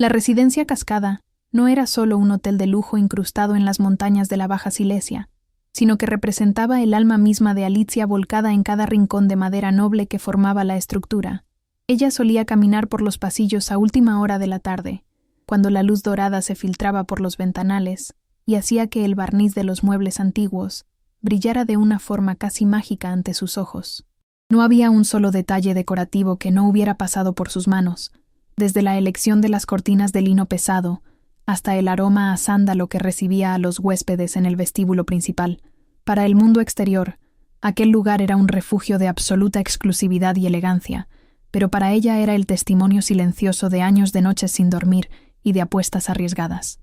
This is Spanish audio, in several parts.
La residencia Cascada no era solo un hotel de lujo incrustado en las montañas de la Baja Silesia, sino que representaba el alma misma de Alicia volcada en cada rincón de madera noble que formaba la estructura. Ella solía caminar por los pasillos a última hora de la tarde, cuando la luz dorada se filtraba por los ventanales y hacía que el barniz de los muebles antiguos brillara de una forma casi mágica ante sus ojos. No había un solo detalle decorativo que no hubiera pasado por sus manos, desde la elección de las cortinas de lino pesado hasta el aroma a sándalo que recibía a los huéspedes en el vestíbulo principal. Para el mundo exterior, aquel lugar era un refugio de absoluta exclusividad y elegancia, pero para ella era el testimonio silencioso de años de noches sin dormir y de apuestas arriesgadas.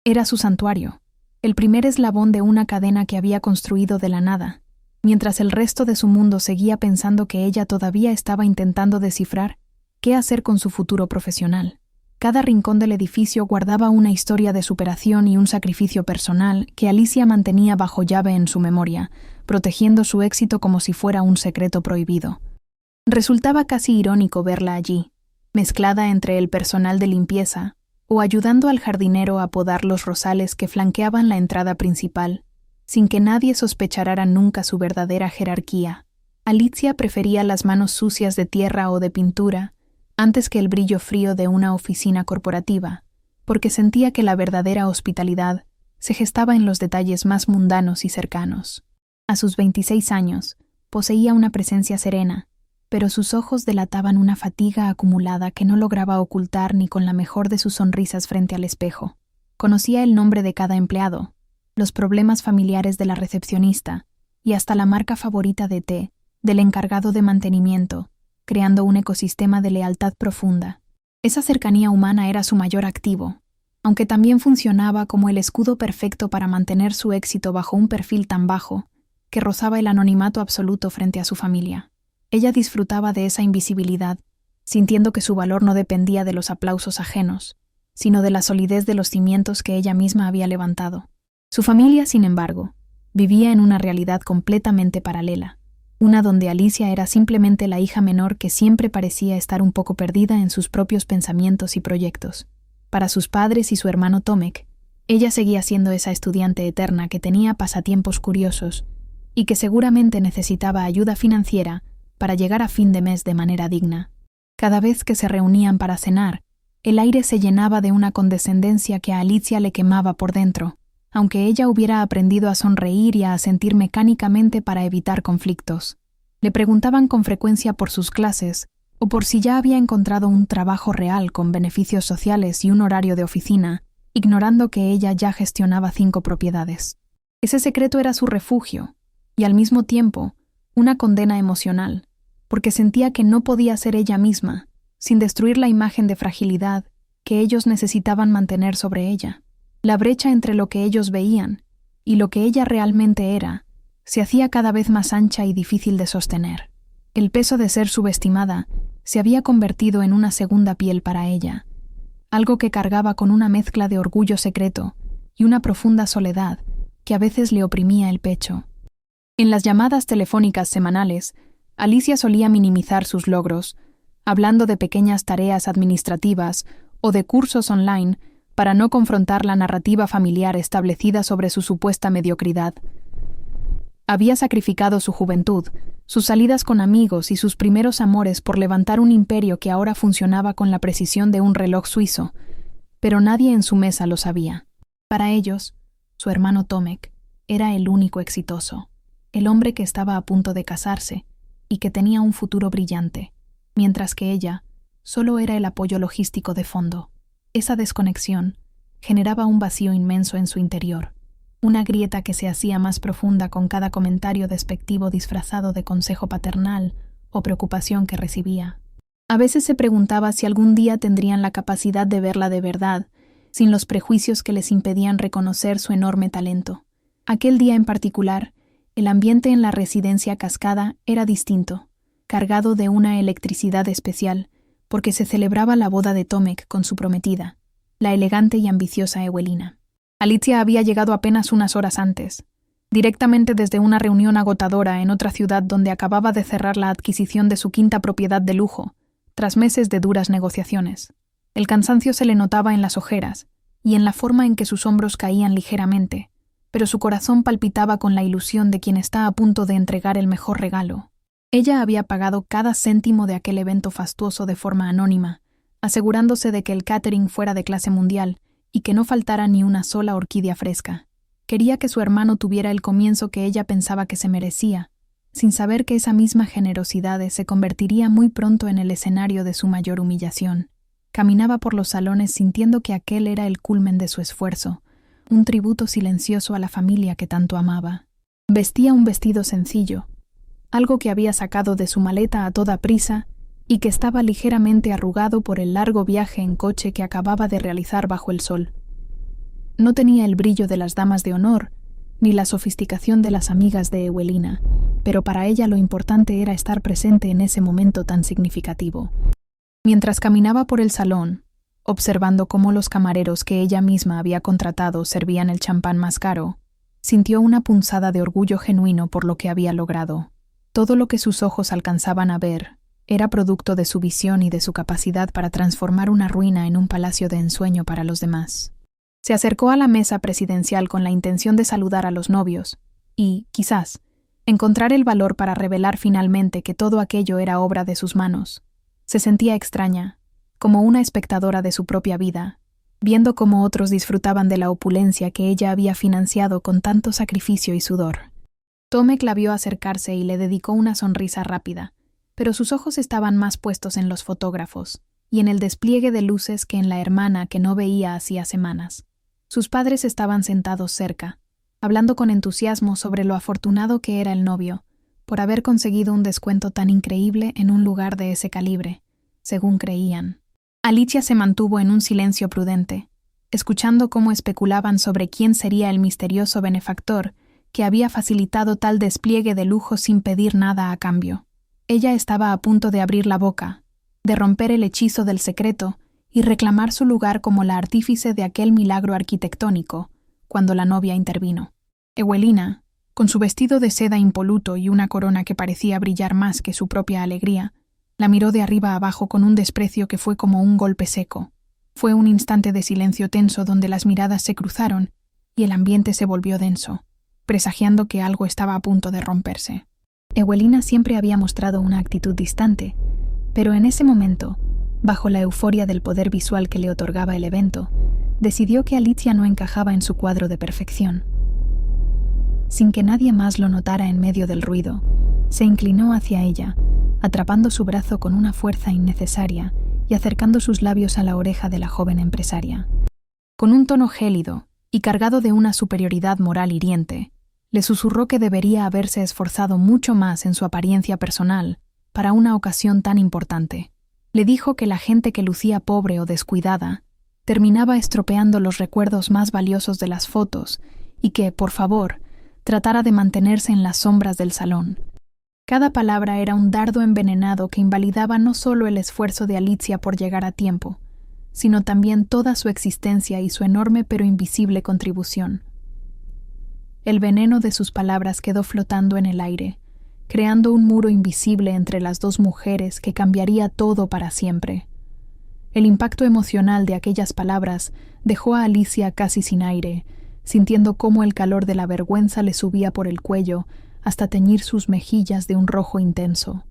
Era su santuario, el primer eslabón de una cadena que había construido de la nada, mientras el resto de su mundo seguía pensando que ella todavía estaba intentando descifrar qué hacer con su futuro profesional. Cada rincón del edificio guardaba una historia de superación y un sacrificio personal que Alicia mantenía bajo llave en su memoria, protegiendo su éxito como si fuera un secreto prohibido. Resultaba casi irónico verla allí, mezclada entre el personal de limpieza o ayudando al jardinero a podar los rosales que flanqueaban la entrada principal, sin que nadie sospechara nunca su verdadera jerarquía. Alicia prefería las manos sucias de tierra o de pintura antes que el brillo frío de una oficina corporativa, porque sentía que la verdadera hospitalidad se gestaba en los detalles más mundanos y cercanos. A sus 26 años, poseía una presencia serena, pero sus ojos delataban una fatiga acumulada que no lograba ocultar ni con la mejor de sus sonrisas frente al espejo. Conocía el nombre de cada empleado, los problemas familiares de la recepcionista y hasta la marca favorita de té del encargado de mantenimiento, creando un ecosistema de lealtad profunda. Esa cercanía humana era su mayor activo, aunque también funcionaba como el escudo perfecto para mantener su éxito bajo un perfil tan bajo que rozaba el anonimato absoluto frente a su familia. Ella disfrutaba de esa invisibilidad, sintiendo que su valor no dependía de los aplausos ajenos, sino de la solidez de los cimientos que ella misma había levantado. Su familia, sin embargo, vivía en una realidad completamente paralela, una donde Alicia era simplemente la hija menor que siempre parecía estar un poco perdida en sus propios pensamientos y proyectos. Para sus padres y su hermano Tomek, ella seguía siendo esa estudiante eterna que tenía pasatiempos curiosos y que seguramente necesitaba ayuda financiera para llegar a fin de mes de manera digna. Cada vez que se reunían para cenar, el aire se llenaba de una condescendencia que a Alicia le quemaba por dentro, aunque ella hubiera aprendido a sonreír y a asentir mecánicamente para evitar conflictos. Le preguntaban con frecuencia por sus clases o por si ya había encontrado un trabajo real con beneficios sociales y un horario de oficina, ignorando que ella ya gestionaba 5 propiedades. Ese secreto era su refugio y al mismo tiempo una condena emocional, porque sentía que no podía ser ella misma, sin destruir la imagen de fragilidad que ellos necesitaban mantener sobre ella. La brecha entre lo que ellos veían y lo que ella realmente era se hacía cada vez más ancha y difícil de sostener. El peso de ser subestimada se había convertido en una segunda piel para ella, algo que cargaba con una mezcla de orgullo secreto y una profunda soledad que a veces le oprimía el pecho. En las llamadas telefónicas semanales, Alicia solía minimizar sus logros, hablando de pequeñas tareas administrativas o de cursos online para no confrontar la narrativa familiar establecida sobre su supuesta mediocridad. Había sacrificado su juventud, sus salidas con amigos y sus primeros amores por levantar un imperio que ahora funcionaba con la precisión de un reloj suizo, pero nadie en su mesa lo sabía. Para ellos, su hermano Tomek era el único exitoso, el hombre que estaba a punto de casarse y que tenía un futuro brillante, mientras que ella solo era el apoyo logístico de fondo. Esa desconexión generaba un vacío inmenso en su interior, una grieta que se hacía más profunda con cada comentario despectivo disfrazado de consejo paternal o preocupación que recibía. A veces se preguntaba si algún día tendrían la capacidad de verla de verdad, sin los prejuicios que les impedían reconocer su enorme talento. Aquel día en particular, el ambiente en la residencia Cascada era distinto, cargado de una electricidad especial, porque se celebraba la boda de Tomek con su prometida, la elegante y ambiciosa Ewelina. Alicia había llegado apenas unas horas antes, directamente desde una reunión agotadora en otra ciudad donde acababa de cerrar la adquisición de su 5ª propiedad de lujo, tras meses de duras negociaciones. El cansancio se le notaba en las ojeras y en la forma en que sus hombros caían ligeramente, pero su corazón palpitaba con la ilusión de quien está a punto de entregar el mejor regalo. Ella había pagado cada céntimo de aquel evento fastuoso de forma anónima, asegurándose de que el catering fuera de clase mundial y que no faltara ni una sola orquídea fresca. Quería que su hermano tuviera el comienzo que ella pensaba que se merecía, sin saber que esa misma generosidad se convertiría muy pronto en el escenario de su mayor humillación. Caminaba por los salones sintiendo que aquel era el culmen de su esfuerzo, un tributo silencioso a la familia que tanto amaba. Vestía un vestido sencillo, algo que había sacado de su maleta a toda prisa y que estaba ligeramente arrugado por el largo viaje en coche que acababa de realizar bajo el sol. No tenía el brillo de las damas de honor, ni la sofisticación de las amigas de Ewelina, pero para ella lo importante era estar presente en ese momento tan significativo. Mientras caminaba por el salón, observando cómo los camareros que ella misma había contratado servían el champán más caro, sintió una punzada de orgullo genuino por lo que había logrado. Todo lo que sus ojos alcanzaban a ver era producto de su visión y de su capacidad para transformar una ruina en un palacio de ensueño para los demás. Se acercó a la mesa presidencial con la intención de saludar a los novios y, quizás, encontrar el valor para revelar finalmente que todo aquello era obra de sus manos. Se sentía extraña, como una espectadora de su propia vida, viendo cómo otros disfrutaban de la opulencia que ella había financiado con tanto sacrificio y sudor. Tomek la vio acercarse y le dedicó una sonrisa rápida, pero sus ojos estaban más puestos en los fotógrafos y en el despliegue de luces que en la hermana que no veía hacía semanas. Sus padres estaban sentados cerca, hablando con entusiasmo sobre lo afortunado que era el novio, por haber conseguido un descuento tan increíble en un lugar de ese calibre, según creían. Alicia se mantuvo en un silencio prudente, escuchando cómo especulaban sobre quién sería el misterioso benefactor que había facilitado tal despliegue de lujo sin pedir nada a cambio. Ella estaba a punto de abrir la boca, de romper el hechizo del secreto y reclamar su lugar como la artífice de aquel milagro arquitectónico, cuando la novia intervino. Ewelina, con su vestido de seda impoluto y una corona que parecía brillar más que su propia alegría, la miró de arriba abajo con un desprecio que fue como un golpe seco. Fue un instante de silencio tenso donde las miradas se cruzaron y el ambiente se volvió denso, presagiando que algo estaba a punto de romperse. Ewelina siempre había mostrado una actitud distante, pero en ese momento, bajo la euforia del poder visual que le otorgaba el evento, decidió que Alicia no encajaba en su cuadro de perfección. Sin que nadie más lo notara en medio del ruido, se inclinó hacia ella, atrapando su brazo con una fuerza innecesaria y acercando sus labios a la oreja de la joven empresaria. Con un tono gélido y cargado de una superioridad moral hiriente, le susurró que debería haberse esforzado mucho más en su apariencia personal para una ocasión tan importante. Le dijo que la gente que lucía pobre o descuidada terminaba estropeando los recuerdos más valiosos de las fotos y que, por favor, tratara de mantenerse en las sombras del salón. Cada palabra era un dardo envenenado que invalidaba no solo el esfuerzo de Alicia por llegar a tiempo, sino también toda su existencia y su enorme pero invisible contribución. El veneno de sus palabras quedó flotando en el aire, creando un muro invisible entre las dos mujeres que cambiaría todo para siempre. El impacto emocional de aquellas palabras dejó a Alicia casi sin aire, sintiendo cómo el calor de la vergüenza le subía por el cuello hasta teñir sus mejillas de un rojo intenso.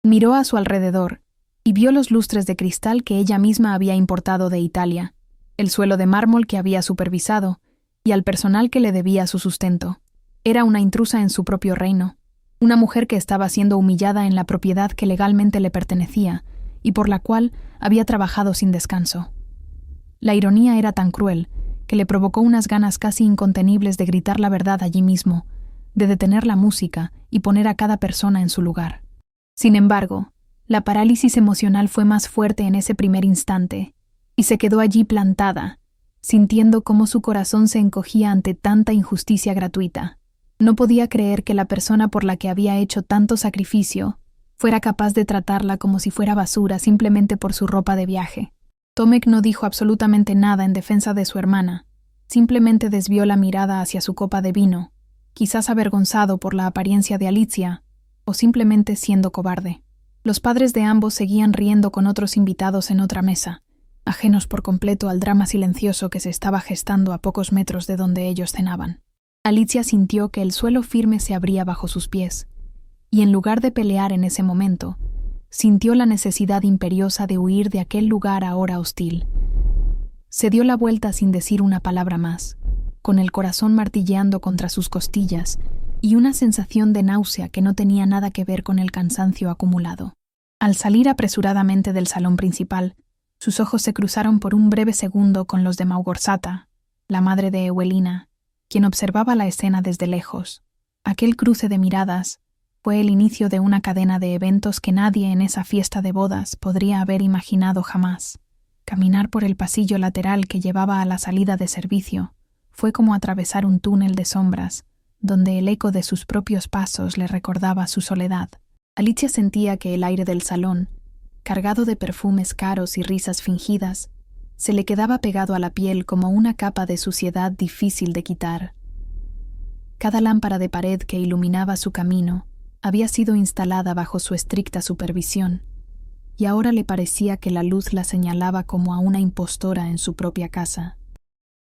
Miró a su alrededor y vio los lustres de cristal que ella misma había importado de Italia, el suelo de mármol que había supervisado y al personal que le debía su sustento. Era una intrusa en su propio reino, una mujer que estaba siendo humillada en la propiedad que legalmente le pertenecía y por la cual había trabajado sin descanso. La ironía era tan cruel que le provocó unas ganas casi incontenibles de gritar la verdad allí mismo, de detener la música y poner a cada persona en su lugar. Sin embargo, la parálisis emocional fue más fuerte en ese primer instante, y se quedó allí plantada, sintiendo cómo su corazón se encogía ante tanta injusticia gratuita. No podía creer que la persona por la que había hecho tanto sacrificio fuera capaz de tratarla como si fuera basura simplemente por su ropa de viaje. Tomek no dijo absolutamente nada en defensa de su hermana, simplemente desvió la mirada hacia su copa de vino, quizás avergonzado por la apariencia de Alicia, o simplemente siendo cobarde. Los padres de ambos seguían riendo con otros invitados en otra mesa, ajenos por completo al drama silencioso que se estaba gestando a pocos metros de donde ellos cenaban. Alicia sintió que el suelo firme se abría bajo sus pies, y en lugar de pelear en ese momento, sintió la necesidad imperiosa de huir de aquel lugar ahora hostil. Se dio la vuelta sin decir una palabra más, con el corazón martilleando contra sus costillas y una sensación de náusea que no tenía nada que ver con el cansancio acumulado. Al salir apresuradamente del salón principal, sus ojos se cruzaron por un breve segundo con los de Małgorzata, la madre de Ewelina, quien observaba la escena desde lejos. Aquel cruce de miradas fue el inicio de una cadena de eventos que nadie en esa fiesta de bodas podría haber imaginado jamás. Caminar por el pasillo lateral que llevaba a la salida de servicio fue como atravesar un túnel de sombras, donde el eco de sus propios pasos le recordaba su soledad. Alicia sentía que el aire del salón, cargado de perfumes caros y risas fingidas, se le quedaba pegado a la piel como una capa de suciedad difícil de quitar. Cada lámpara de pared que iluminaba su camino había sido instalada bajo su estricta supervisión, y ahora le parecía que la luz la señalaba como a una impostora en su propia casa.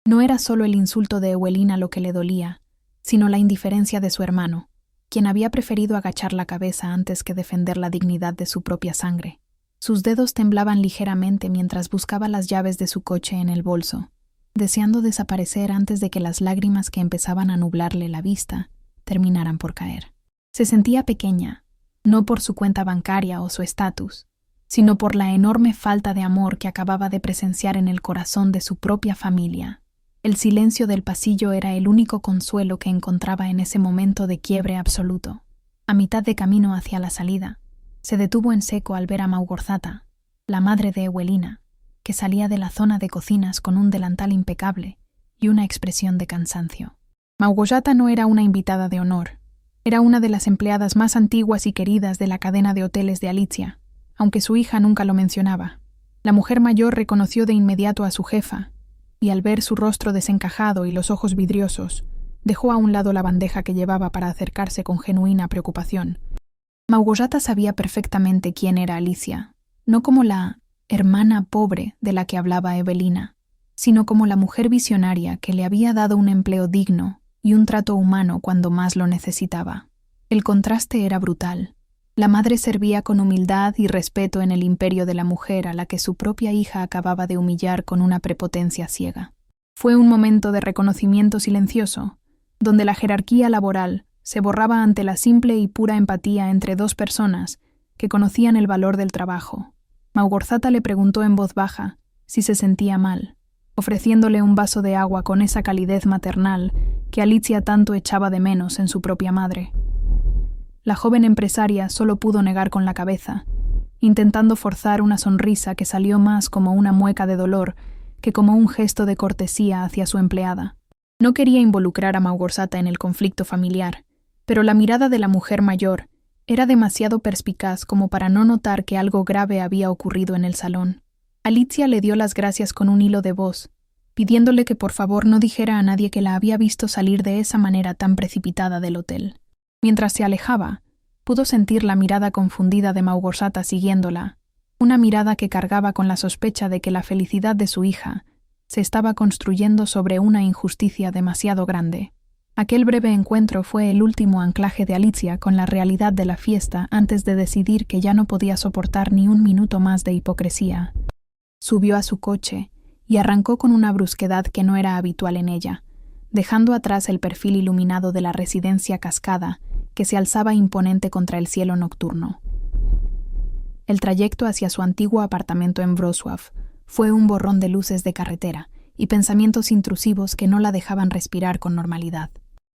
No era solo el insulto de Ewelina lo que le dolía, sino la indiferencia de su hermano, quien había preferido agachar la cabeza antes que defender la dignidad de su propia sangre. Sus dedos temblaban ligeramente mientras buscaba las llaves de su coche en el bolso, deseando desaparecer antes de que las lágrimas que empezaban a nublarle la vista terminaran por caer. Se sentía pequeña, no por su cuenta bancaria o su estatus, sino por la enorme falta de amor que acababa de presenciar en el corazón de su propia familia. El silencio del pasillo era el único consuelo que encontraba en ese momento de quiebre absoluto. A mitad de camino hacia la salida, se detuvo en seco al ver a Małgorzata, la madre de Ewelina, que salía de la zona de cocinas con un delantal impecable y una expresión de cansancio. Małgorzata no era una invitada de honor. Era una de las empleadas más antiguas y queridas de la cadena de hoteles de Alicia, aunque su hija nunca lo mencionaba. La mujer mayor reconoció de inmediato a su jefa, y al ver su rostro desencajado y los ojos vidriosos, dejó a un lado la bandeja que llevaba para acercarse con genuina preocupación. Małgorzata sabía perfectamente quién era Alicia, no como la hermana pobre de la que hablaba Ewelina, sino como la mujer visionaria que le había dado un empleo digno y un trato humano cuando más lo necesitaba. El contraste era brutal. La madre servía con humildad y respeto en el imperio de la mujer a la que su propia hija acababa de humillar con una prepotencia ciega. Fue un momento de reconocimiento silencioso, donde la jerarquía laboral se borraba ante la simple y pura empatía entre dos personas que conocían el valor del trabajo. Małgorzata le preguntó en voz baja si se sentía mal, ofreciéndole un vaso de agua con esa calidez maternal que Alicia tanto echaba de menos en su propia madre. La joven empresaria solo pudo negar con la cabeza, intentando forzar una sonrisa que salió más como una mueca de dolor que como un gesto de cortesía hacia su empleada. No quería involucrar a Małgorzata en el conflicto familiar, pero la mirada de la mujer mayor era demasiado perspicaz como para no notar que algo grave había ocurrido en el salón. Alicia le dio las gracias con un hilo de voz, pidiéndole que por favor no dijera a nadie que la había visto salir de esa manera tan precipitada del hotel. Mientras se alejaba, pudo sentir la mirada confundida de Małgorzata siguiéndola, una mirada que cargaba con la sospecha de que la felicidad de su hija se estaba construyendo sobre una injusticia demasiado grande. Aquel breve encuentro fue el último anclaje de Alicia con la realidad de la fiesta antes de decidir que ya no podía soportar ni un minuto más de hipocresía. Subió a su coche y arrancó con una brusquedad que no era habitual en ella, dejando atrás el perfil iluminado de la residencia cascada que se alzaba imponente contra el cielo nocturno. El trayecto hacia su antiguo apartamento en Wrocław fue un borrón de luces de carretera y pensamientos intrusivos que no la dejaban respirar con normalidad.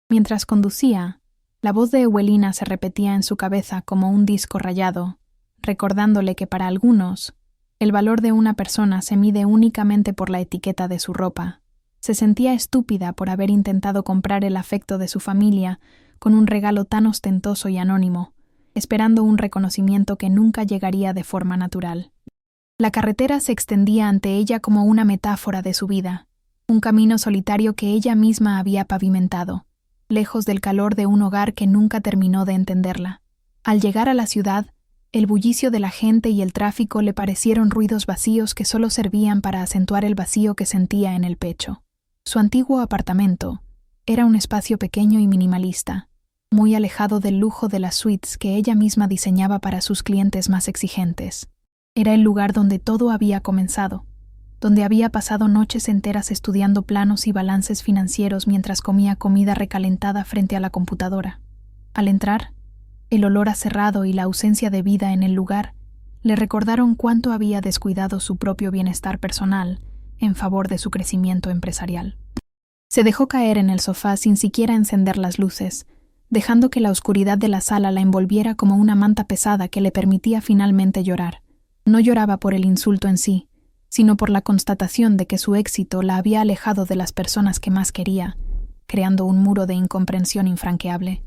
Mientras conducía, la voz de Ewelina se repetía en su cabeza como un disco rayado, recordándole que para algunos, el valor de una persona se mide únicamente por la etiqueta de su ropa. Se sentía estúpida por haber intentado comprar el afecto de su familia con un regalo tan ostentoso y anónimo, esperando un reconocimiento que nunca llegaría de forma natural. La carretera se extendía ante ella como una metáfora de su vida, un camino solitario que ella misma había pavimentado, lejos del calor de un hogar que nunca terminó de entenderla. Al llegar a la ciudad, El bullicio de la gente y el tráfico le parecieron ruidos vacíos que solo servían para acentuar el vacío que sentía en el pecho. Su antiguo apartamento era un espacio pequeño y minimalista, muy alejado del lujo de las suites que ella misma diseñaba para sus clientes más exigentes. Era el lugar donde todo había comenzado, donde había pasado noches enteras estudiando planos y balances financieros mientras comía comida recalentada frente a la computadora. Al entrar, el olor a cerrado y la ausencia de vida en el lugar le recordaron cuánto había descuidado su propio bienestar personal en favor de su crecimiento empresarial. Se dejó caer en el sofá sin siquiera encender las luces, dejando que la oscuridad de la sala la envolviera como una manta pesada que le permitía finalmente llorar. No lloraba por el insulto en sí, sino por la constatación de que su éxito la había alejado de las personas que más quería, creando un muro de incomprensión infranqueable.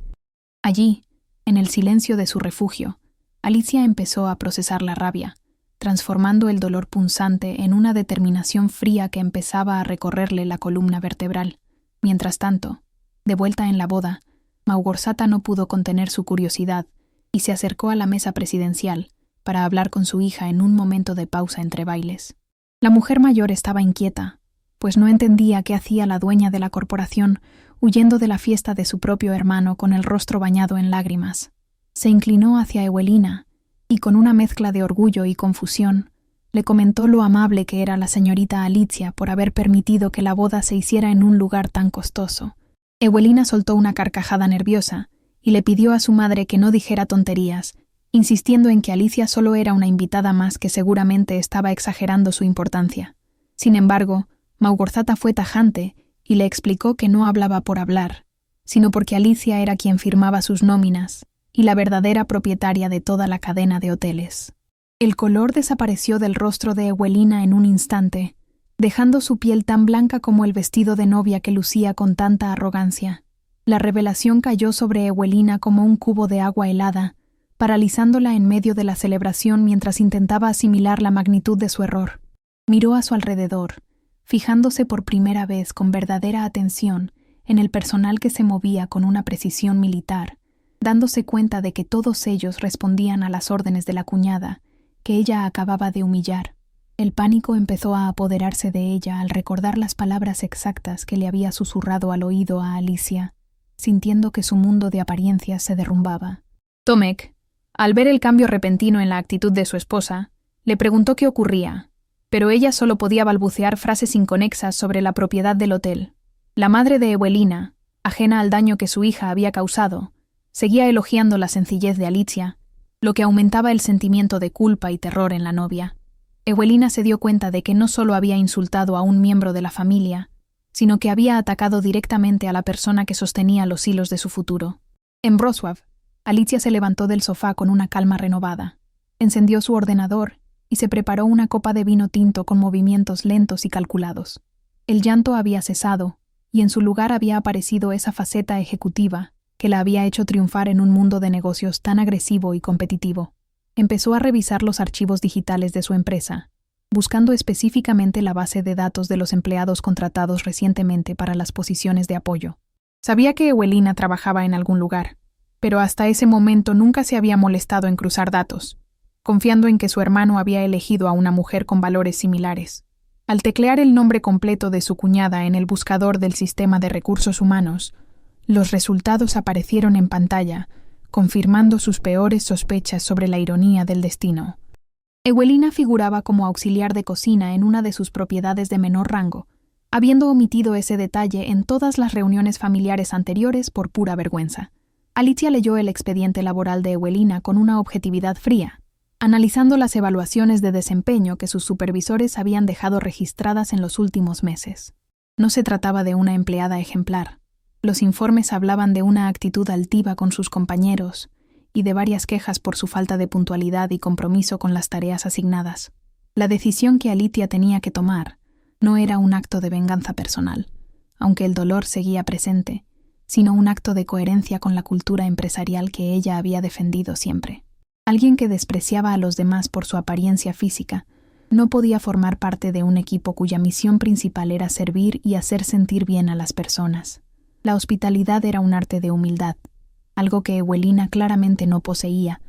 Allí, en el silencio de su refugio, Alicia empezó a procesar la rabia, transformando el dolor punzante en una determinación fría que empezaba a recorrerle la columna vertebral. Mientras tanto, de vuelta en la boda, Małgorzata no pudo contener su curiosidad y se acercó a la mesa presidencial para hablar con su hija en un momento de pausa entre bailes. La mujer mayor estaba inquieta, pues no entendía qué hacía la dueña de la corporación huyendo de la fiesta de su propio hermano con el rostro bañado en lágrimas. Se inclinó hacia Ewelina y, con una mezcla de orgullo y confusión, le comentó lo amable que era la señorita Alicia por haber permitido que la boda se hiciera en un lugar tan costoso. Ewelina soltó una carcajada nerviosa y le pidió a su madre que no dijera tonterías, insistiendo en que Alicia solo era una invitada más que seguramente estaba exagerando su importancia. Sin embargo, Małgorzata fue tajante y le explicó que no hablaba por hablar, sino porque Alicia era quien firmaba sus nóminas y la verdadera propietaria de toda la cadena de hoteles. El color desapareció del rostro de Ewelina en un instante, dejando su piel tan blanca como el vestido de novia que lucía con tanta arrogancia. La revelación cayó sobre Ewelina como un cubo de agua helada, paralizándola en medio de la celebración mientras intentaba asimilar la magnitud de su error. Miró a su alrededor, fijándose por primera vez con verdadera atención en el personal que se movía con una precisión militar, dándose cuenta de que todos ellos respondían a las órdenes de la cuñada, que ella acababa de humillar. El pánico empezó a apoderarse de ella al recordar las palabras exactas que le había susurrado al oído a Alicia, sintiendo que su mundo de apariencias se derrumbaba. Tomek, al ver el cambio repentino en la actitud de su esposa, le preguntó qué ocurría, pero ella solo podía balbucear frases inconexas sobre la propiedad del hotel. La madre de Ewelina, ajena al daño que su hija había causado, seguía elogiando la sencillez de Alicia, lo que aumentaba el sentimiento de culpa y terror en la novia. Ewelina se dio cuenta de que no solo había insultado a un miembro de la familia, sino que había atacado directamente a la persona que sostenía los hilos de su futuro. En Wrocław, Alicia se levantó del sofá con una calma renovada, encendió su ordenador y se preparó una copa de vino tinto con movimientos lentos y calculados. El llanto había cesado, y en su lugar había aparecido esa faceta ejecutiva que la había hecho triunfar en un mundo de negocios tan agresivo y competitivo. Empezó a revisar los archivos digitales de su empresa, buscando específicamente la base de datos de los empleados contratados recientemente para las posiciones de apoyo. Sabía que Ewelina trabajaba en algún lugar, pero hasta ese momento nunca se había molestado en cruzar datos, confiando en que su hermano había elegido a una mujer con valores similares. Al teclear el nombre completo de su cuñada en el buscador del sistema de recursos humanos, los resultados aparecieron en pantalla, confirmando sus peores sospechas sobre la ironía del destino. Ewelina figuraba como auxiliar de cocina en una de sus propiedades de menor rango, habiendo omitido ese detalle en todas las reuniones familiares anteriores por pura vergüenza. Alicia leyó el expediente laboral de Ewelina con una objetividad fría, analizando las evaluaciones de desempeño que sus supervisores habían dejado registradas en los últimos meses. No se trataba de una empleada ejemplar. Los informes hablaban de una actitud altiva con sus compañeros y de varias quejas por su falta de puntualidad y compromiso con las tareas asignadas. La decisión que Alicia tenía que tomar no era un acto de venganza personal, aunque el dolor seguía presente, sino un acto de coherencia con la cultura empresarial que ella había defendido siempre. Alguien que despreciaba a los demás por su apariencia física no podía formar parte de un equipo cuya misión principal era servir y hacer sentir bien a las personas. La hospitalidad era un arte de humildad, algo que Ewelina claramente no poseía,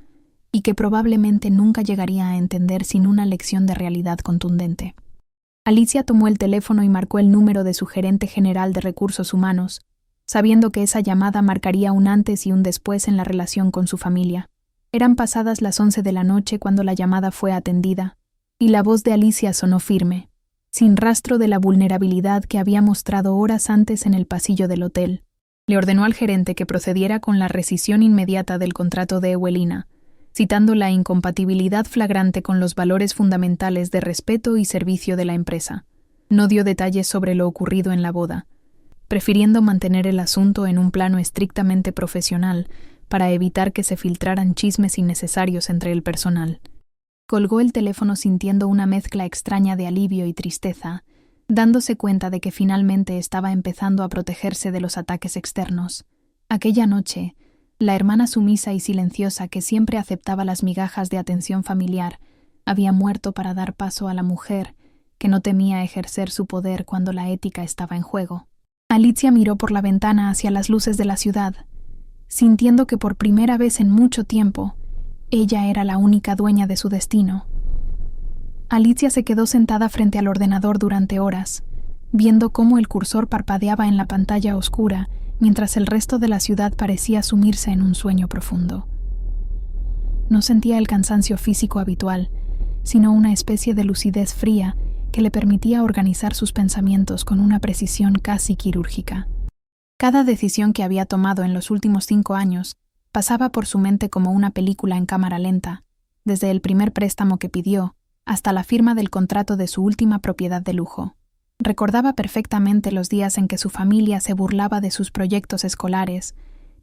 y que probablemente nunca llegaría a entender sin una lección de realidad contundente. Alicia tomó el teléfono y marcó el número de su gerente general de recursos humanos, sabiendo que esa llamada marcaría un antes y un después en la relación con su familia. Eran pasadas las 11 de la noche cuando la llamada fue atendida, y la voz de Alicia sonó firme, sin rastro de la vulnerabilidad que había mostrado horas antes en el pasillo del hotel. Le ordenó al gerente que procediera con la rescisión inmediata del contrato de Ewelina, citando la incompatibilidad flagrante con los valores fundamentales de respeto y servicio de la empresa. No dio detalles sobre lo ocurrido en la boda, prefiriendo mantener el asunto en un plano estrictamente profesional para evitar que se filtraran chismes innecesarios entre el personal. Colgó el teléfono sintiendo una mezcla extraña de alivio y tristeza, dándose cuenta de que finalmente estaba empezando a protegerse de los ataques externos. Aquella noche, la hermana sumisa y silenciosa que siempre aceptaba las migajas de atención familiar había muerto para dar paso a la mujer que no temía ejercer su poder cuando la ética estaba en juego. Alicia miró por la ventana hacia las luces de la ciudad, sintiendo que por primera vez en mucho tiempo, ella era la única dueña de su destino. Alicia se quedó sentada frente al ordenador durante horas, viendo cómo el cursor parpadeaba en la pantalla oscura mientras el resto de la ciudad parecía sumirse en un sueño profundo. No sentía el cansancio físico habitual, sino una especie de lucidez fría que le permitía organizar sus pensamientos con una precisión casi quirúrgica. Cada decisión que había tomado en los últimos 5 años pasaba por su mente como una película en cámara lenta, desde el primer préstamo que pidió hasta la firma del contrato de su última propiedad de lujo. Recordaba perfectamente los días en que su familia se burlaba de sus proyectos escolares,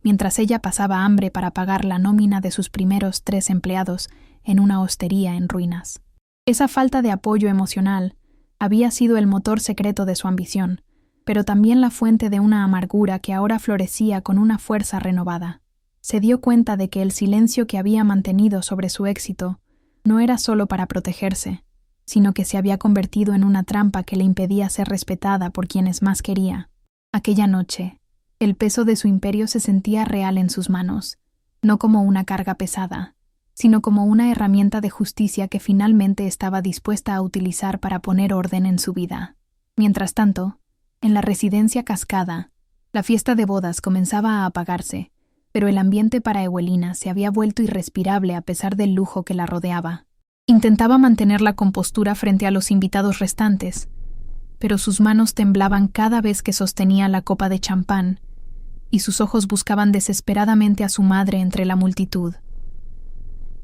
mientras ella pasaba hambre para pagar la nómina de sus primeros 3 empleados en una hostería en ruinas. Esa falta de apoyo emocional había sido el motor secreto de su ambición, pero también la fuente de una amargura que ahora florecía con una fuerza renovada. Se dio cuenta de que el silencio que había mantenido sobre su éxito no era solo para protegerse, sino que se había convertido en una trampa que le impedía ser respetada por quienes más quería. Aquella noche, el peso de su imperio se sentía real en sus manos, no como una carga pesada, sino como una herramienta de justicia que finalmente estaba dispuesta a utilizar para poner orden en su vida. Mientras tanto, en la residencia Cascada, la fiesta de bodas comenzaba a apagarse, pero el ambiente para Ewelina se había vuelto irrespirable a pesar del lujo que la rodeaba. Intentaba mantener la compostura frente a los invitados restantes, pero sus manos temblaban cada vez que sostenía la copa de champán, y sus ojos buscaban desesperadamente a su madre entre la multitud.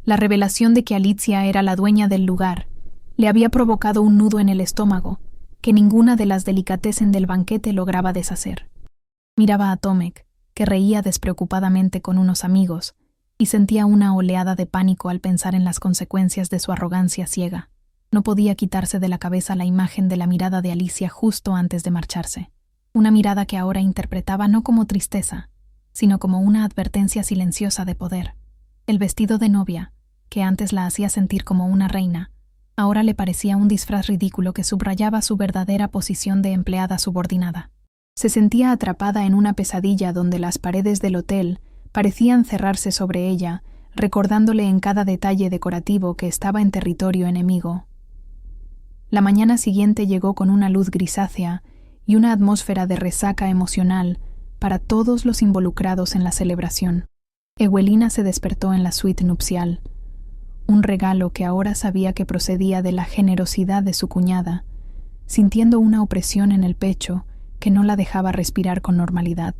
La revelación de que Alicia era la dueña del lugar le había provocado un nudo en el estómago que ninguna de las delicatessen del banquete lograba deshacer. Miraba a Tomek, que reía despreocupadamente con unos amigos, y sentía una oleada de pánico al pensar en las consecuencias de su arrogancia ciega. No podía quitarse de la cabeza la imagen de la mirada de Alicia justo antes de marcharse. Una mirada que ahora interpretaba no como tristeza, sino como una advertencia silenciosa de poder. El vestido de novia, que antes la hacía sentir como una reina, ahora le parecía un disfraz ridículo que subrayaba su verdadera posición de empleada subordinada. Se sentía atrapada en una pesadilla donde las paredes del hotel parecían cerrarse sobre ella, recordándole en cada detalle decorativo que estaba en territorio enemigo. La mañana siguiente llegó con una luz grisácea y una atmósfera de resaca emocional para todos los involucrados en la celebración. Ewelina se despertó en la suite nupcial, un regalo que ahora sabía que procedía de la generosidad de su cuñada, sintiendo una opresión en el pecho que no la dejaba respirar con normalidad.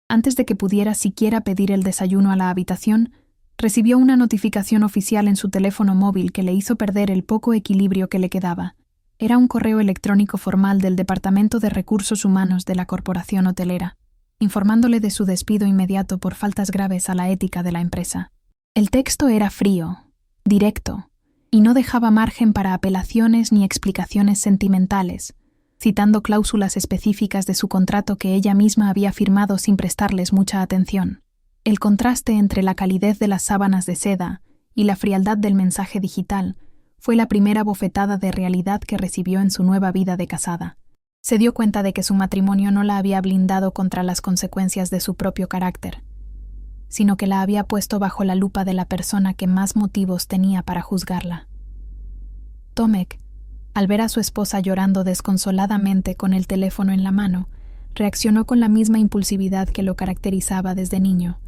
Antes de que pudiera siquiera pedir el desayuno a la habitación, recibió una notificación oficial en su teléfono móvil que le hizo perder el poco equilibrio que le quedaba. Era un correo electrónico formal del Departamento de Recursos Humanos de la corporación hotelera, informándole de su despido inmediato por faltas graves a la ética de la empresa. El texto era frío, directo, y no dejaba margen para apelaciones ni explicaciones sentimentales, citando cláusulas específicas de su contrato que ella misma había firmado sin prestarles mucha atención. El contraste entre la calidez de las sábanas de seda y la frialdad del mensaje digital fue la primera bofetada de realidad que recibió en su nueva vida de casada. Se dio cuenta de que su matrimonio no la había blindado contra las consecuencias de su propio carácter, sino que la había puesto bajo la lupa de la persona que más motivos tenía para juzgarla. Tomek, al ver a su esposa llorando desconsoladamente con el teléfono en la mano, reaccionó con la misma impulsividad que lo caracterizaba desde niño.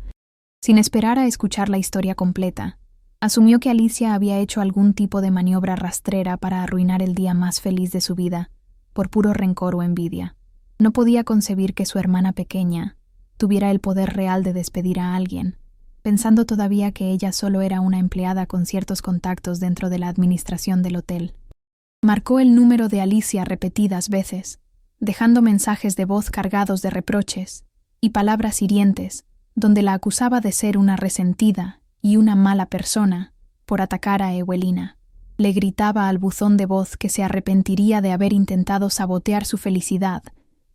Sin esperar a escuchar la historia completa, asumió que Alicia había hecho algún tipo de maniobra rastrera para arruinar el día más feliz de su vida, por puro rencor o envidia. No podía concebir que su hermana pequeña tuviera el poder real de despedir a alguien, pensando todavía que ella solo era una empleada con ciertos contactos dentro de la administración del hotel. Marcó el número de Alicia repetidas veces, dejando mensajes de voz cargados de reproches y palabras hirientes, donde la acusaba de ser una resentida y una mala persona por atacar a Ewelina. Le gritaba al buzón de voz que se arrepentiría de haber intentado sabotear su felicidad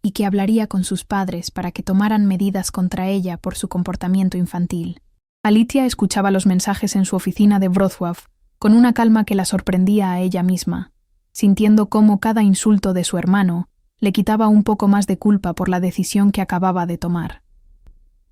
y que hablaría con sus padres para que tomaran medidas contra ella por su comportamiento infantil. Alicia escuchaba los mensajes en su oficina de Wrocław con una calma que la sorprendía a ella misma, sintiendo cómo cada insulto de su hermano le quitaba un poco más de culpa por la decisión que acababa de tomar.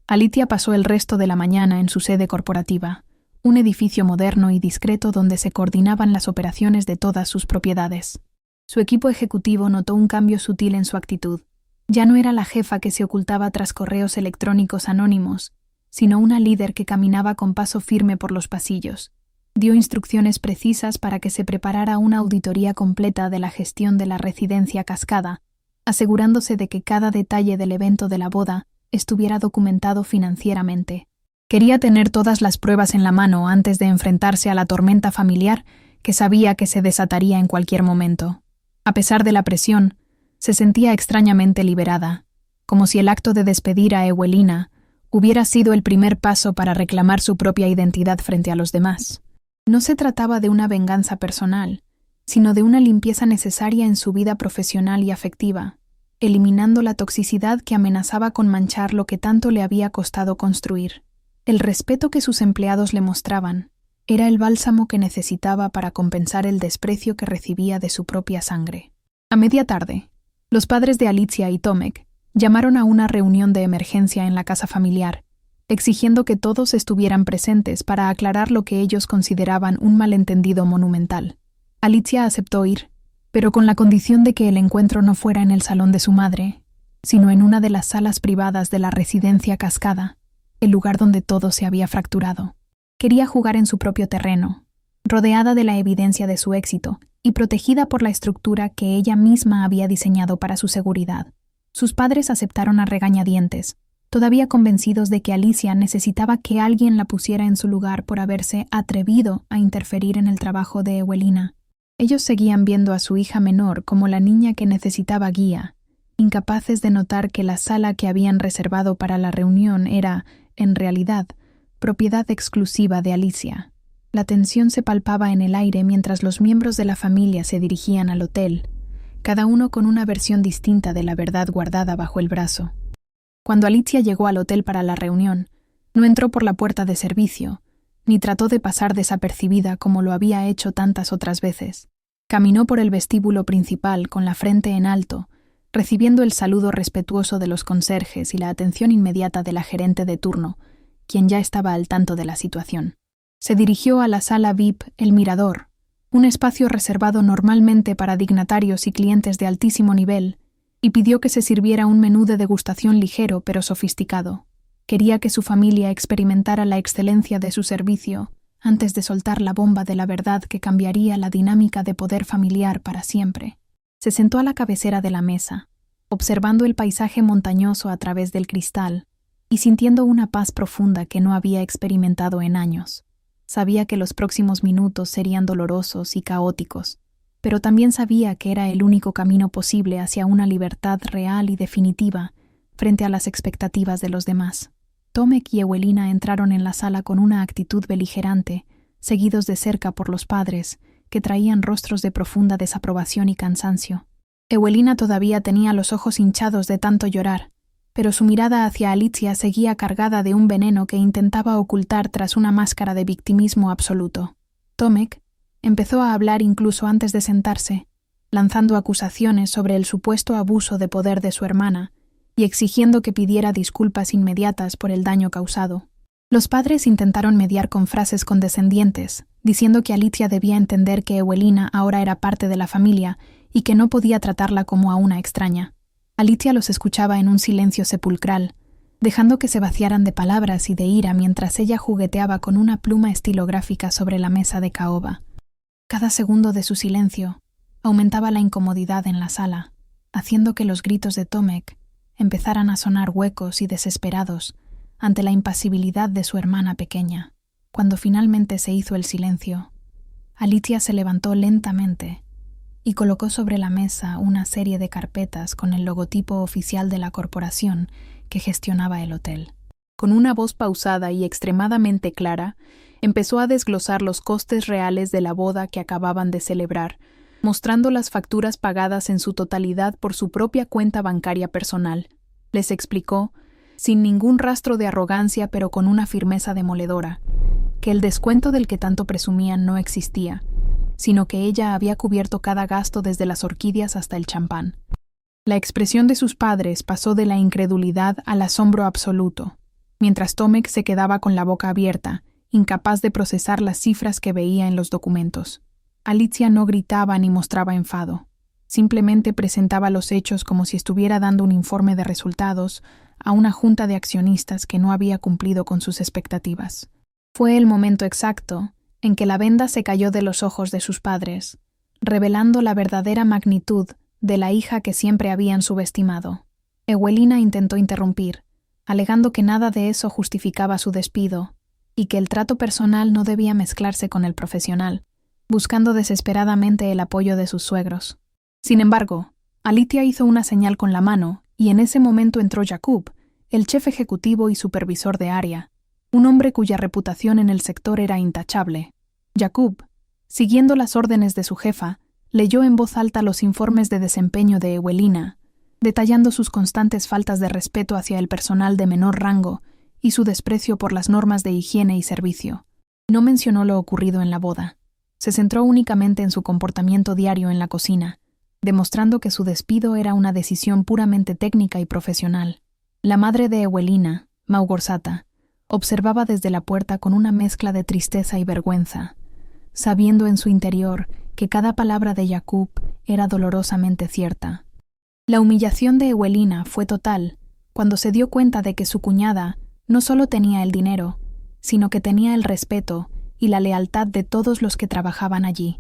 Alicia pasó el resto de la mañana en su sede corporativa, un edificio moderno y discreto donde se coordinaban las operaciones de todas sus propiedades. Su equipo ejecutivo notó un cambio sutil en su actitud. Ya no era la jefa que se ocultaba tras correos electrónicos anónimos, sino una líder que caminaba con paso firme por los pasillos. Dio instrucciones precisas para que se preparara una auditoría completa de la gestión de la residencia Cascada, asegurándose de que cada detalle del evento de la boda estuviera documentado financieramente. Quería tener todas las pruebas en la mano antes de enfrentarse a la tormenta familiar que sabía que se desataría en cualquier momento. A pesar de la presión, se sentía extrañamente liberada, como si el acto de despedir a Ewelina hubiera sido el primer paso para reclamar su propia identidad frente a los demás. No se trataba de una venganza personal, sino de una limpieza necesaria en su vida profesional y afectiva, eliminando la toxicidad que amenazaba con manchar lo que tanto le había costado construir. El respeto que sus empleados le mostraban era el bálsamo que necesitaba para compensar el desprecio que recibía de su propia sangre. A media tarde, los padres de Alicia y Tomek llamaron a una reunión de emergencia en la casa familiar, exigiendo que todos estuvieran presentes para aclarar lo que ellos consideraban un malentendido monumental. Alicia aceptó ir, pero con la condición de que el encuentro no fuera en el salón de su madre, sino en una de las salas privadas de la residencia Cascada, el lugar donde todo se había fracturado. Quería jugar en su propio terreno, rodeada de la evidencia de su éxito y protegida por la estructura que ella misma había diseñado para su seguridad. Sus padres aceptaron a regañadientes, todavía convencidos de que Alicia necesitaba que alguien la pusiera en su lugar por haberse atrevido a interferir en el trabajo de Ewelina. Ellos seguían viendo a su hija menor como la niña que necesitaba guía, incapaces de notar que la sala que habían reservado para la reunión era, en realidad, propiedad exclusiva de Alicia. La tensión se palpaba en el aire mientras los miembros de la familia se dirigían al hotel, cada uno con una versión distinta de la verdad guardada bajo el brazo. Cuando Alicia llegó al hotel para la reunión, no entró por la puerta de servicio, ni trató de pasar desapercibida como lo había hecho tantas otras veces. Caminó por el vestíbulo principal con la frente en alto, recibiendo el saludo respetuoso de los conserjes y la atención inmediata de la gerente de turno, quien ya estaba al tanto de la situación. Se dirigió a la sala VIP El Mirador, un espacio reservado normalmente para dignatarios y clientes de altísimo nivel, y pidió que se sirviera un menú de degustación ligero pero sofisticado. Quería que su familia experimentara la excelencia de su servicio antes de soltar la bomba de la verdad que cambiaría la dinámica de poder familiar para siempre. Se sentó a la cabecera de la mesa, observando el paisaje montañoso a través del cristal y sintiendo una paz profunda que no había experimentado en años. Sabía que los próximos minutos serían dolorosos y caóticos, pero también sabía que era el único camino posible hacia una libertad real y definitiva frente a las expectativas de los demás. Tomek y Ewelina entraron en la sala con una actitud beligerante, seguidos de cerca por los padres, que traían rostros de profunda desaprobación y cansancio. Ewelina todavía tenía los ojos hinchados de tanto llorar, pero su mirada hacia Alicia seguía cargada de un veneno que intentaba ocultar tras una máscara de victimismo absoluto. Tomek empezó a hablar incluso antes de sentarse, lanzando acusaciones sobre el supuesto abuso de poder de su hermana y exigiendo que pidiera disculpas inmediatas por el daño causado. Los padres intentaron mediar con frases condescendientes, diciendo que Alicia debía entender que Ewelina ahora era parte de la familia y que no podía tratarla como a una extraña. Alicia los escuchaba en un silencio sepulcral, dejando que se vaciaran de palabras y de ira mientras ella jugueteaba con una pluma estilográfica sobre la mesa de caoba. Cada segundo de su silencio aumentaba la incomodidad en la sala, haciendo que los gritos de Tomek empezaran a sonar huecos y desesperados ante la impasibilidad de su hermana pequeña. Cuando finalmente se hizo el silencio, Alicia se levantó lentamente y colocó sobre la mesa una serie de carpetas con el logotipo oficial de la corporación que gestionaba el hotel. Con una voz pausada y extremadamente clara, empezó a desglosar los costes reales de la boda que acababan de celebrar, mostrando las facturas pagadas en su totalidad por su propia cuenta bancaria personal. Les explicó, sin ningún rastro de arrogancia pero con una firmeza demoledora, que el descuento del que tanto presumían no existía, sino que ella había cubierto cada gasto desde las orquídeas hasta el champán. La expresión de sus padres pasó de la incredulidad al asombro absoluto, mientras Tomek se quedaba con la boca abierta, incapaz de procesar las cifras que veía en los documentos. Alicia no gritaba ni mostraba enfado. Simplemente presentaba los hechos como si estuviera dando un informe de resultados a una junta de accionistas que no había cumplido con sus expectativas. Fue el momento exacto en que la venda se cayó de los ojos de sus padres, revelando la verdadera magnitud de la hija que siempre habían subestimado. Ewelina intentó interrumpir, alegando que nada de eso justificaba su despido y que el trato personal no debía mezclarse con el profesional, buscando desesperadamente el apoyo de sus suegros. Sin embargo, Alicia hizo una señal con la mano y en ese momento entró Jakub, el chef ejecutivo y supervisor de área, un hombre cuya reputación en el sector era intachable. Jakub, siguiendo las órdenes de su jefa, leyó en voz alta los informes de desempeño de Ewelina, detallando sus constantes faltas de respeto hacia el personal de menor rango y su desprecio por las normas de higiene y servicio. No mencionó lo ocurrido en la boda. Se centró únicamente en su comportamiento diario en la cocina, demostrando que su despido era una decisión puramente técnica y profesional. La madre de Ewelina, Małgorzata, observaba desde la puerta con una mezcla de tristeza y vergüenza, sabiendo en su interior que cada palabra de Jakub era dolorosamente cierta. La humillación de Ewelina fue total cuando se dio cuenta de que su cuñada no solo tenía el dinero, sino que tenía el respeto y la lealtad de todos los que trabajaban allí.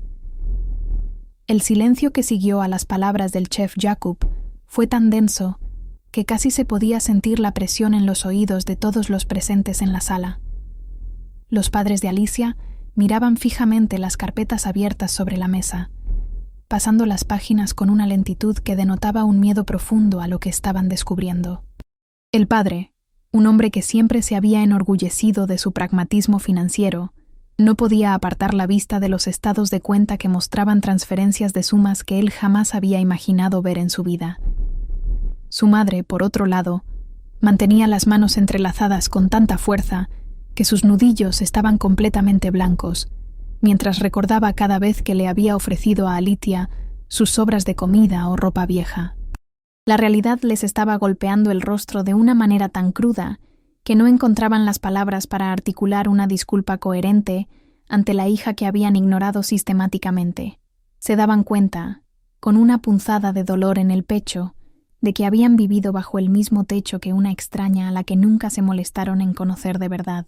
El silencio que siguió a las palabras del chef Jakub fue tan denso que casi se podía sentir la presión en los oídos de todos los presentes en la sala. Los padres de Alicia miraban fijamente las carpetas abiertas sobre la mesa, pasando las páginas con una lentitud que denotaba un miedo profundo a lo que estaban descubriendo. El padre, un hombre que siempre se había enorgullecido de su pragmatismo financiero, no podía apartar la vista de los estados de cuenta que mostraban transferencias de sumas que él jamás había imaginado ver en su vida. Su madre, por otro lado, mantenía las manos entrelazadas con tanta fuerza que sus nudillos estaban completamente blancos, mientras recordaba cada vez que le había ofrecido a Alicia sus sobras de comida o ropa vieja. La realidad les estaba golpeando el rostro de una manera tan cruda que no encontraban las palabras para articular una disculpa coherente ante la hija que habían ignorado sistemáticamente. Se daban cuenta, con una punzada de dolor en el pecho, de que habían vivido bajo el mismo techo que una extraña a la que nunca se molestaron en conocer de verdad.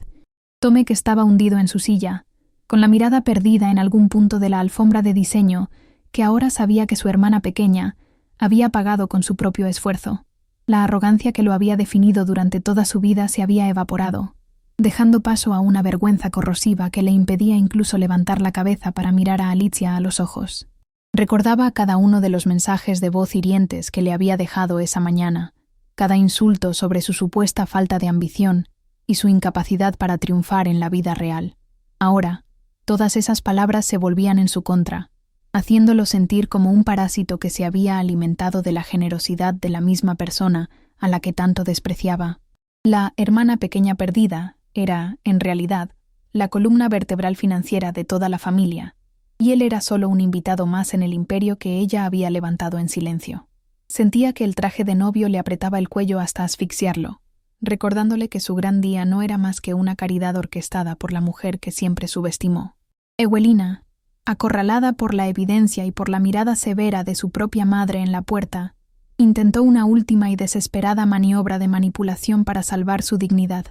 Tomek estaba hundido en su silla, con la mirada perdida en algún punto de la alfombra de diseño que ahora sabía que su hermana pequeña había pagado con su propio esfuerzo. La arrogancia que lo había definido durante toda su vida se había evaporado, dejando paso a una vergüenza corrosiva que le impedía incluso levantar la cabeza para mirar a Alicia a los ojos. Recordaba cada uno de los mensajes de voz hirientes que le había dejado esa mañana, cada insulto sobre su supuesta falta de ambición y su incapacidad para triunfar en la vida real. Ahora, todas esas palabras se volvían en su contra, haciéndolo sentir como un parásito que se había alimentado de la generosidad de la misma persona a la que tanto despreciaba. La hermana pequeña perdida era, en realidad, la columna vertebral financiera de toda la familia, y él era solo un invitado más en el imperio que ella había levantado en silencio. Sentía que el traje de novio le apretaba el cuello hasta asfixiarlo, recordándole que su gran día no era más que una caridad orquestada por la mujer que siempre subestimó. Ewelina, acorralada por la evidencia y por la mirada severa de su propia madre en la puerta, intentó una última y desesperada maniobra de manipulación para salvar su dignidad.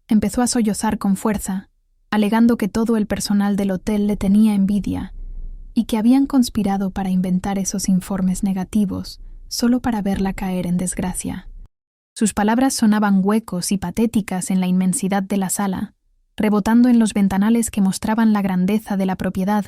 Empezó a sollozar con fuerza, alegando que todo el personal del hotel le tenía envidia y que habían conspirado para inventar esos informes negativos solo para verla caer en desgracia. Sus palabras sonaban huecos y patéticas en la inmensidad de la sala, rebotando en los ventanales que mostraban la grandeza de la propiedad,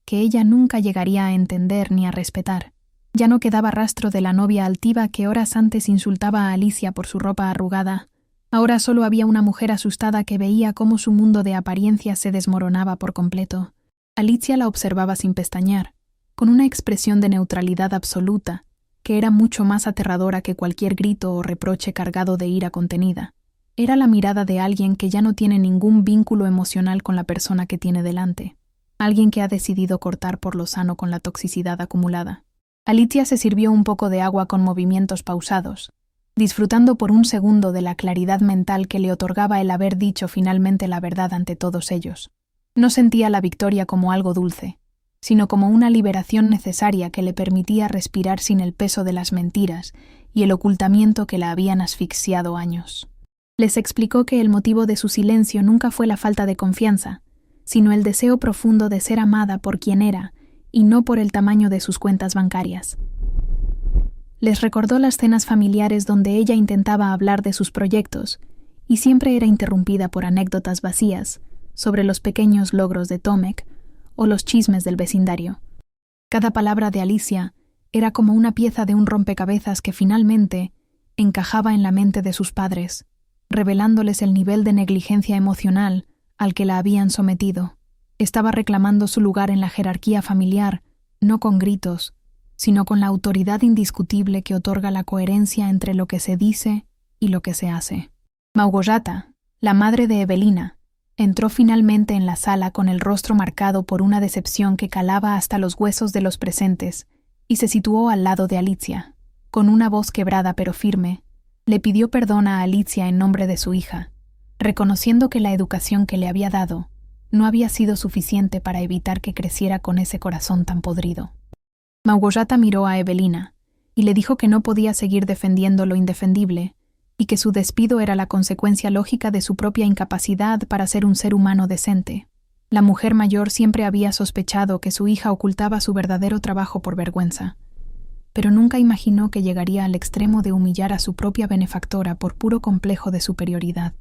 que ella nunca llegaría a entender ni a respetar. Ya no quedaba rastro de la novia altiva que horas antes insultaba a Alicia por su ropa arrugada. Ahora solo había una mujer asustada que veía cómo su mundo de apariencias se desmoronaba por completo. Alicia la observaba sin pestañear, con una expresión de neutralidad absoluta, que era mucho más aterradora que cualquier grito o reproche cargado de ira contenida. Era la mirada de alguien que ya no tiene ningún vínculo emocional con la persona que tiene delante. Alguien que ha decidido cortar por lo sano con la toxicidad acumulada. Alicia se sirvió un poco de agua con movimientos pausados, disfrutando por un segundo de la claridad mental que le otorgaba el haber dicho finalmente la verdad ante todos ellos. No sentía la victoria como algo dulce, sino como una liberación necesaria que le permitía respirar sin el peso de las mentiras y el ocultamiento que la habían asfixiado años. Les explicó que el motivo de su silencio nunca fue la falta de confianza, sino el deseo profundo de ser amada por quien era y no por el tamaño de sus cuentas bancarias. Les recordó las cenas familiares donde ella intentaba hablar de sus proyectos y siempre era interrumpida por anécdotas vacías sobre los pequeños logros de Tomek o los chismes del vecindario. Cada palabra de Alicia era como una pieza de un rompecabezas que finalmente encajaba en la mente de sus padres, revelándoles el nivel de negligencia emocional al que la habían sometido. Estaba reclamando su lugar en la jerarquía familiar, no con gritos, sino con la autoridad indiscutible que otorga la coherencia entre lo que se dice y lo que se hace. Małgorzata, la madre de Ewelina, entró finalmente en la sala con el rostro marcado por una decepción que calaba hasta los huesos de los presentes y se situó al lado de Alicia. Con una voz quebrada pero firme, le pidió perdón a Alicia en nombre de su hija, reconociendo que la educación que le había dado no había sido suficiente para evitar que creciera con ese corazón tan podrido. Małgorzata miró a Ewelina y le dijo que no podía seguir defendiendo lo indefendible y que su despido era la consecuencia lógica de su propia incapacidad para ser un ser humano decente. La mujer mayor siempre había sospechado que su hija ocultaba su verdadero trabajo por vergüenza, pero nunca imaginó que llegaría al extremo de humillar a su propia benefactora por puro complejo de superioridad.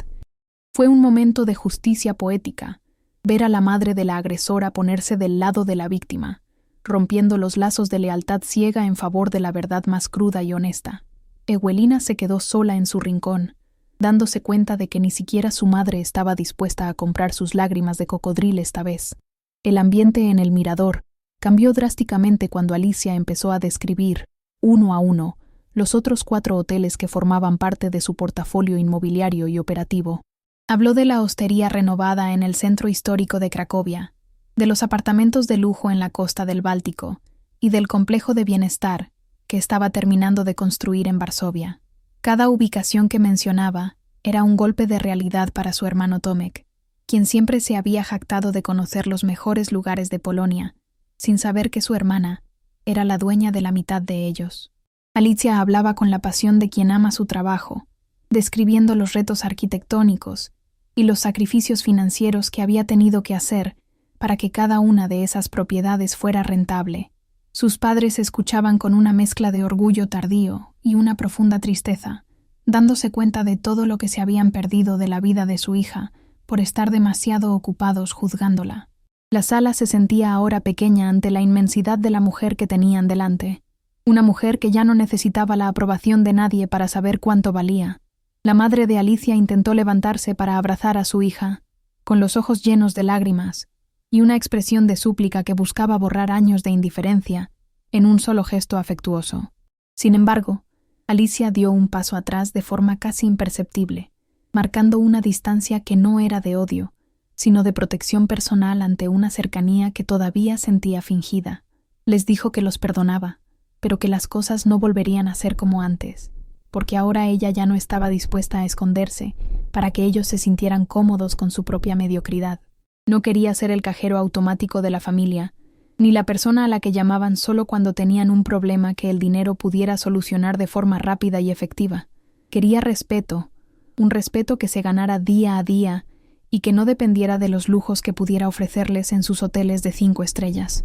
Fue un momento de justicia poética, ver a la madre de la agresora ponerse del lado de la víctima, rompiendo los lazos de lealtad ciega en favor de la verdad más cruda y honesta. Ewelina se quedó sola en su rincón, dándose cuenta de que ni siquiera su madre estaba dispuesta a comprar sus lágrimas de cocodrilo esta vez. El ambiente en el mirador cambió drásticamente cuando Alicia empezó a describir, uno a uno, los otros 4 hoteles que formaban parte de su portafolio inmobiliario y operativo. Habló de la hostería renovada en el centro histórico de Cracovia, de los apartamentos de lujo en la costa del Báltico y del complejo de bienestar que estaba terminando de construir en Varsovia. Cada ubicación que mencionaba era un golpe de realidad para su hermano Tomek, quien siempre se había jactado de conocer los mejores lugares de Polonia, sin saber que su hermana era la dueña de la mitad de ellos. Alicia hablaba con la pasión de quien ama su trabajo, describiendo los retos arquitectónicos y los sacrificios financieros que había tenido que hacer para que cada una de esas propiedades fuera rentable. Sus padres escuchaban con una mezcla de orgullo tardío y una profunda tristeza, dándose cuenta de todo lo que se habían perdido de la vida de su hija por estar demasiado ocupados juzgándola. La sala se sentía ahora pequeña ante la inmensidad de la mujer que tenían delante, una mujer que ya no necesitaba la aprobación de nadie para saber cuánto valía. La madre de Alicia intentó levantarse para abrazar a su hija, con los ojos llenos de lágrimas, y una expresión de súplica que buscaba borrar años de indiferencia en un solo gesto afectuoso. Sin embargo, Alicia dio un paso atrás de forma casi imperceptible, marcando una distancia que no era de odio, sino de protección personal ante una cercanía que todavía sentía fingida. Les dijo que los perdonaba, pero que las cosas no volverían a ser como antes, porque ahora ella ya no estaba dispuesta a esconderse para que ellos se sintieran cómodos con su propia mediocridad. No quería ser el cajero automático de la familia, ni la persona a la que llamaban solo cuando tenían un problema que el dinero pudiera solucionar de forma rápida y efectiva. Quería respeto, un respeto que se ganara día a día y que no dependiera de los lujos que pudiera ofrecerles en sus hoteles de 5 estrellas.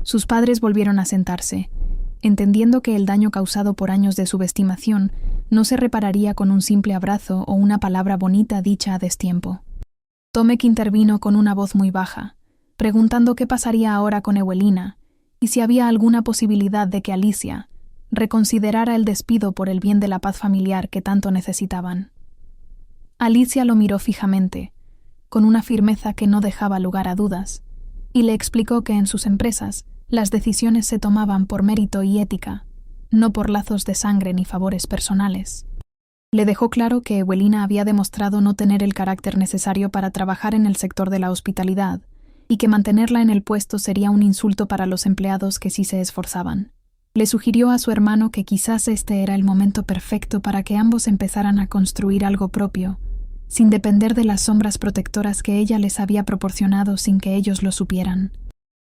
Sus padres volvieron a sentarse, entendiendo que el daño causado por años de subestimación no se repararía con un simple abrazo o una palabra bonita dicha a destiempo. Tomek intervino con una voz muy baja, preguntando qué pasaría ahora con Ewelina y si había alguna posibilidad de que Alicia reconsiderara el despido por el bien de la paz familiar que tanto necesitaban. Alicia lo miró fijamente, con una firmeza que no dejaba lugar a dudas, y le explicó que en sus empresas las decisiones se tomaban por mérito y ética, no por lazos de sangre ni favores personales. Le dejó claro que Ewelina había demostrado no tener el carácter necesario para trabajar en el sector de la hospitalidad y que mantenerla en el puesto sería un insulto para los empleados que sí se esforzaban. Le sugirió a su hermano que quizás este era el momento perfecto para que ambos empezaran a construir algo propio, sin depender de las sombras protectoras que ella les había proporcionado sin que ellos lo supieran.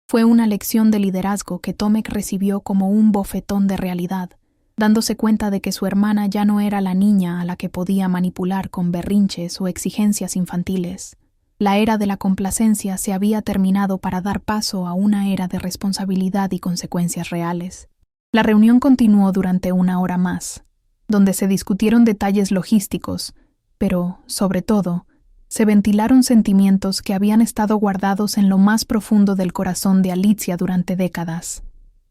Fue una lección de liderazgo que Tomek recibió como un bofetón de realidad, dándose cuenta de que su hermana ya no era la niña a la que podía manipular con berrinches o exigencias infantiles. La era de la complacencia se había terminado para dar paso a una era de responsabilidad y consecuencias reales. La reunión continuó durante 1 hora más, donde se discutieron detalles logísticos, pero, sobre todo, se ventilaron sentimientos que habían estado guardados en lo más profundo del corazón de Alicia durante décadas.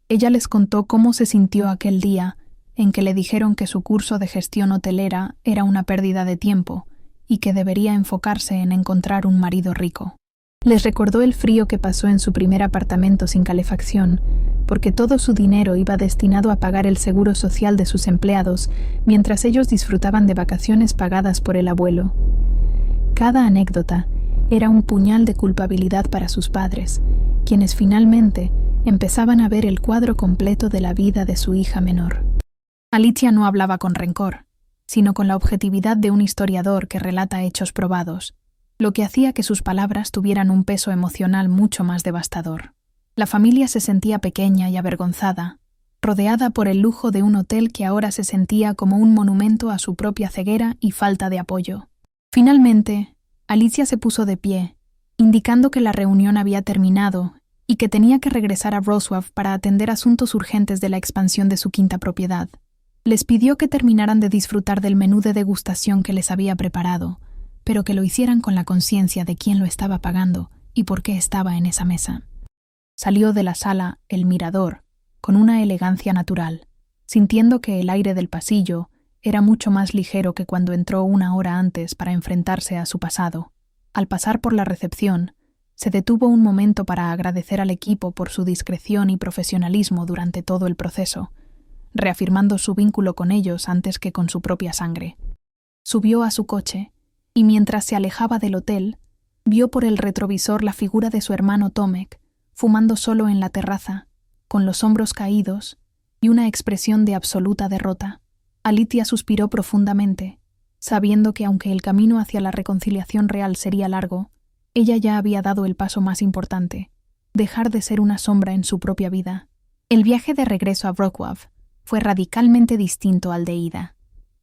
Ella les contó cómo se sintió aquel día en que le dijeron que su curso de gestión hotelera era una pérdida de tiempo y que debería enfocarse en encontrar un marido rico. Les recordó el frío que pasó en su primer apartamento sin calefacción, porque todo su dinero iba destinado a pagar el seguro social de sus empleados mientras ellos disfrutaban de vacaciones pagadas por el abuelo. Cada anécdota era un puñal de culpabilidad para sus padres, quienes finalmente empezaban a ver el cuadro completo de la vida de su hija menor. Alicia no hablaba con rencor, sino con la objetividad de un historiador que relata hechos probados, lo que hacía que sus palabras tuvieran un peso emocional mucho más devastador. La familia se sentía pequeña y avergonzada, rodeada por el lujo de un hotel que ahora se sentía como un monumento a su propia ceguera y falta de apoyo. Finalmente, Alicia se puso de pie, indicando que la reunión había terminado y que tenía que regresar a Wrocław para atender asuntos urgentes de la expansión de su quinta propiedad. Les pidió que terminaran de disfrutar del menú de degustación que les había preparado, pero que lo hicieran con la conciencia de quién lo estaba pagando y por qué estaba en esa mesa. Salió de la sala El Mirador, con una elegancia natural, sintiendo que el aire del pasillo era mucho más ligero que cuando entró 1 hora antes para enfrentarse a su pasado. Al pasar por la recepción, se detuvo un momento para agradecer al equipo por su discreción y profesionalismo durante todo el proceso, reafirmando su vínculo con ellos antes que con su propia sangre. Subió a su coche y mientras se alejaba del hotel, vio por el retrovisor la figura de su hermano Tomek, fumando solo en la terraza, con los hombros caídos y una expresión de absoluta derrota. Alicia suspiró profundamente, sabiendo que aunque el camino hacia la reconciliación real sería largo, ella ya había dado el paso más importante, dejar de ser una sombra en su propia vida. El viaje de regreso a Wrocław fue radicalmente distinto al de ida.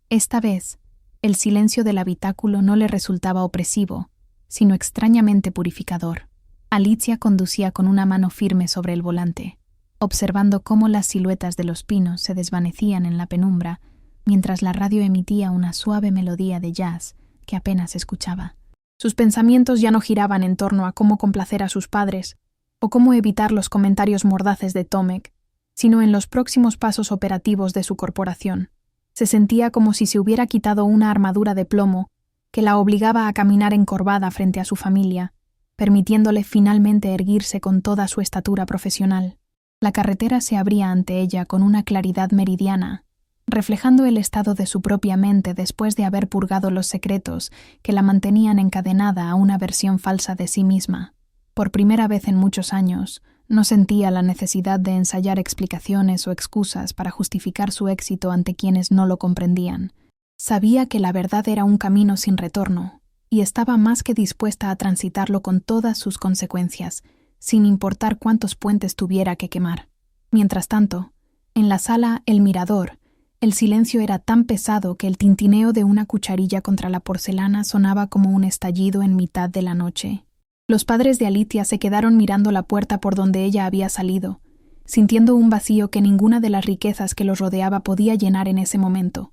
Esta vez, el silencio del habitáculo no le resultaba opresivo, sino extrañamente purificador. Alicia conducía con una mano firme sobre el volante, observando cómo las siluetas de los pinos se desvanecían en la penumbra mientras la radio emitía una suave melodía de jazz que apenas escuchaba. Sus pensamientos ya no giraban en torno a cómo complacer a sus padres o cómo evitar los comentarios mordaces de Tomek, sino en los próximos pasos operativos de su corporación. Se sentía como si se hubiera quitado una armadura de plomo que la obligaba a caminar encorvada frente a su familia, permitiéndole finalmente erguirse con toda su estatura profesional. La carretera se abría ante ella con una claridad meridiana, reflejando el estado de su propia mente después de haber purgado los secretos que la mantenían encadenada a una versión falsa de sí misma. Por primera vez en muchos años, No sentía la necesidad de ensayar explicaciones o excusas para justificar su éxito ante quienes no lo comprendían. Sabía que la verdad era un camino sin retorno, y estaba más que dispuesta a transitarlo con todas sus consecuencias, sin importar cuántos puentes tuviera que quemar. Mientras tanto, en la sala El Mirador, el silencio era tan pesado que el tintineo de una cucharilla contra la porcelana sonaba como un estallido en mitad de la noche. Los padres de Alicia se quedaron mirando la puerta por donde ella había salido, sintiendo un vacío que ninguna de las riquezas que los rodeaba podía llenar en ese momento.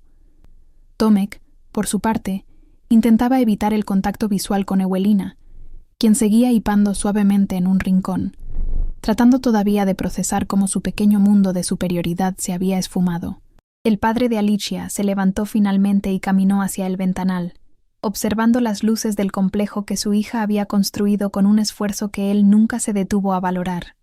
Tomek, por su parte, intentaba evitar el contacto visual con Ewelina, quien seguía hipando suavemente en un rincón, tratando todavía de procesar cómo su pequeño mundo de superioridad se había esfumado. El padre de Alicia se levantó finalmente y caminó hacia el ventanal, observando las luces del complejo que su hija había construido con un esfuerzo que él nunca se detuvo a valorar.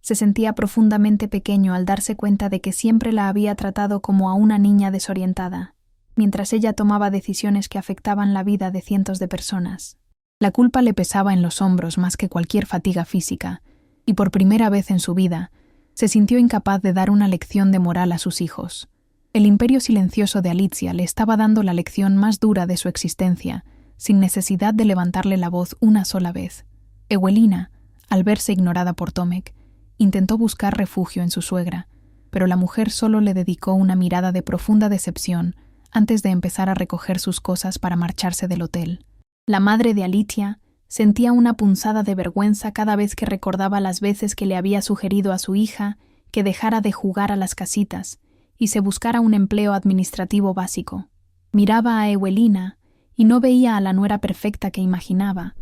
Se sentía profundamente pequeño al darse cuenta de que siempre la había tratado como a una niña desorientada, mientras ella tomaba decisiones que afectaban la vida de cientos de personas. La culpa le pesaba en los hombros más que cualquier fatiga física, y por primera vez en su vida, se sintió incapaz de dar una lección de moral a sus hijos. El imperio silencioso de Alicia le estaba dando la lección más dura de su existencia, sin necesidad de levantarle la voz una sola vez. Ewelina, al verse ignorada por Tomek, intentó buscar refugio en su suegra, pero la mujer solo le dedicó una mirada de profunda decepción antes de empezar a recoger sus cosas para marcharse del hotel. La madre de Alicia sentía una punzada de vergüenza cada vez que recordaba las veces que le había sugerido a su hija que dejara de jugar a las casitas y se buscara un empleo administrativo básico. Miraba a Ewelina y no veía a la nuera perfecta que imaginaba,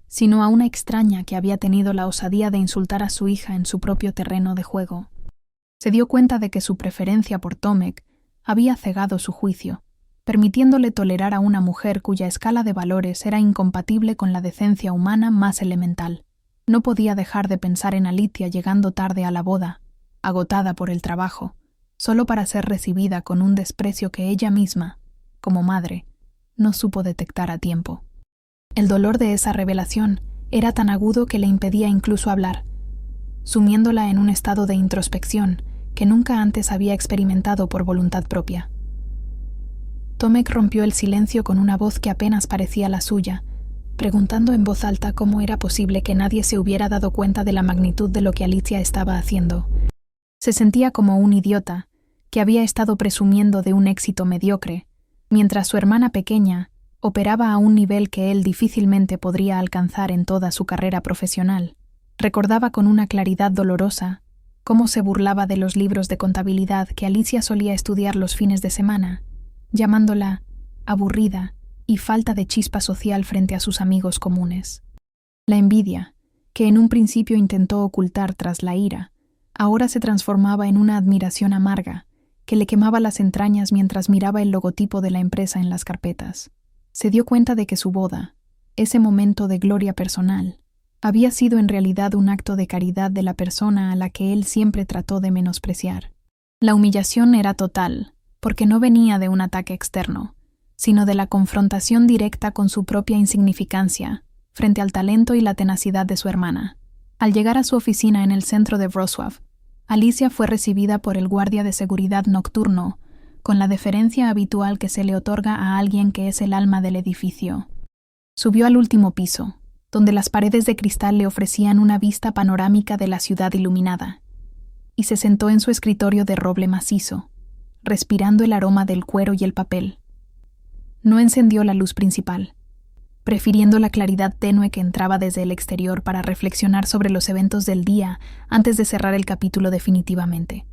sino a una extraña que había tenido la osadía de insultar a su hija en su propio terreno de juego. Se dio cuenta de que su preferencia por Tomek había cegado su juicio, permitiéndole tolerar a una mujer cuya escala de valores era incompatible con la decencia humana más elemental. No podía dejar de pensar en Alicia llegando tarde a la boda, agotada por el trabajo, solo para ser recibida con un desprecio que ella misma, como madre, no supo detectar a tiempo. El dolor de esa revelación era tan agudo que le impedía incluso hablar, sumiéndola en un estado de introspección que nunca antes había experimentado por voluntad propia. Tomek rompió el silencio con una voz que apenas parecía la suya, preguntando en voz alta cómo era posible que nadie se hubiera dado cuenta de la magnitud de lo que Alicia estaba haciendo. Se sentía como un idiota, que había estado presumiendo de un éxito mediocre, mientras su hermana pequeña operaba a un nivel que él difícilmente podría alcanzar en toda su carrera profesional. Recordaba con una claridad dolorosa cómo se burlaba de los libros de contabilidad que Alicia solía estudiar los fines de semana, llamándola aburrida y falta de chispa social frente a sus amigos comunes. La envidia, que en un principio intentó ocultar tras la ira, ahora se transformaba en una admiración amarga que le quemaba las entrañas mientras miraba el logotipo de la empresa en las carpetas. Se dio cuenta de que su boda, ese momento de gloria personal, había sido en realidad un acto de caridad de la persona a la que él siempre trató de menospreciar. La humillación era total, porque no venía de un ataque externo, sino de la confrontación directa con su propia insignificancia frente al talento y la tenacidad de su hermana. Al llegar a su oficina en el centro de Wrocław, Alicia fue recibida por el guardia de seguridad nocturno, con la deferencia habitual que se le otorga a alguien que es el alma del edificio. Subió al último piso, donde las paredes de cristal le ofrecían una vista panorámica de la ciudad iluminada, y se sentó en su escritorio de roble macizo, respirando el aroma del cuero y el papel. No encendió la luz principal, prefiriendo la claridad tenue que entraba desde el exterior para reflexionar sobre los eventos del día antes de cerrar el capítulo definitivamente.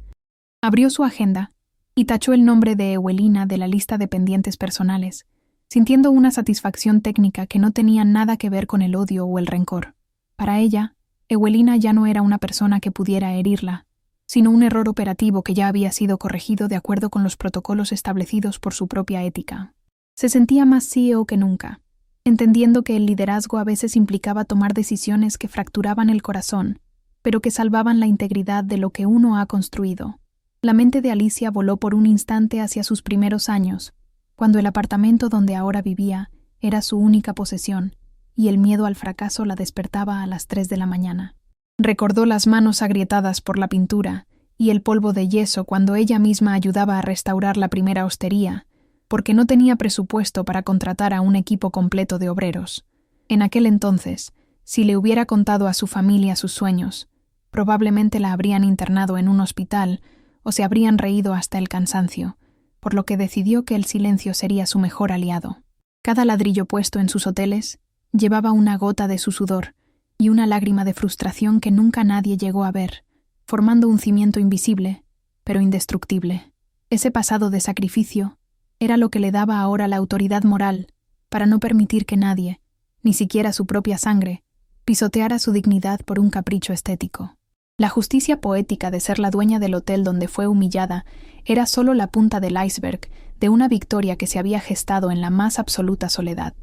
Abrió su agenda y tachó el nombre de Ewelina de la lista de pendientes personales, sintiendo una satisfacción técnica que no tenía nada que ver con el odio o el rencor. Para ella, Ewelina ya no era una persona que pudiera herirla, sino un error operativo que ya había sido corregido de acuerdo con los protocolos establecidos por su propia ética. Se sentía más CEO que nunca, entendiendo que el liderazgo a veces implicaba tomar decisiones que fracturaban el corazón, pero que salvaban la integridad de lo que uno ha construido. La mente de Alicia voló por un instante hacia sus primeros años, cuando el apartamento donde ahora vivía era su única posesión, y el miedo al fracaso la despertaba a las 3 de la mañana. Recordó las manos agrietadas por la pintura y el polvo de yeso cuando ella misma ayudaba a restaurar la primera hostería, porque no tenía presupuesto para contratar a un equipo completo de obreros. En aquel entonces, si le hubiera contado a su familia sus sueños, probablemente la habrían internado en un hospital o se habrían reído hasta el cansancio, por lo que decidió que el silencio sería su mejor aliado. Cada ladrillo puesto en sus hoteles llevaba una gota de su sudor y una lágrima de frustración que nunca nadie llegó a ver, formando un cimiento invisible, pero indestructible. Ese pasado de sacrificio era lo que le daba ahora la autoridad moral para no permitir que nadie, ni siquiera su propia sangre, pisoteara su dignidad por un capricho estético. La justicia poética de ser la dueña del hotel donde fue humillada era solo la punta del iceberg de una victoria que se había gestado en la más absoluta soledad.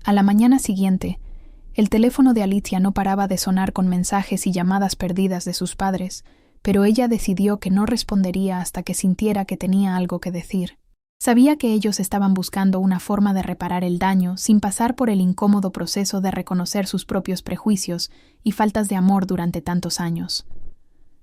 A la mañana siguiente, el teléfono de Alicia no paraba de sonar con mensajes y llamadas perdidas de sus padres, pero ella decidió que no respondería hasta que sintiera que tenía algo que decir. Sabía que ellos estaban buscando una forma de reparar el daño sin pasar por el incómodo proceso de reconocer sus propios prejuicios y faltas de amor durante tantos años.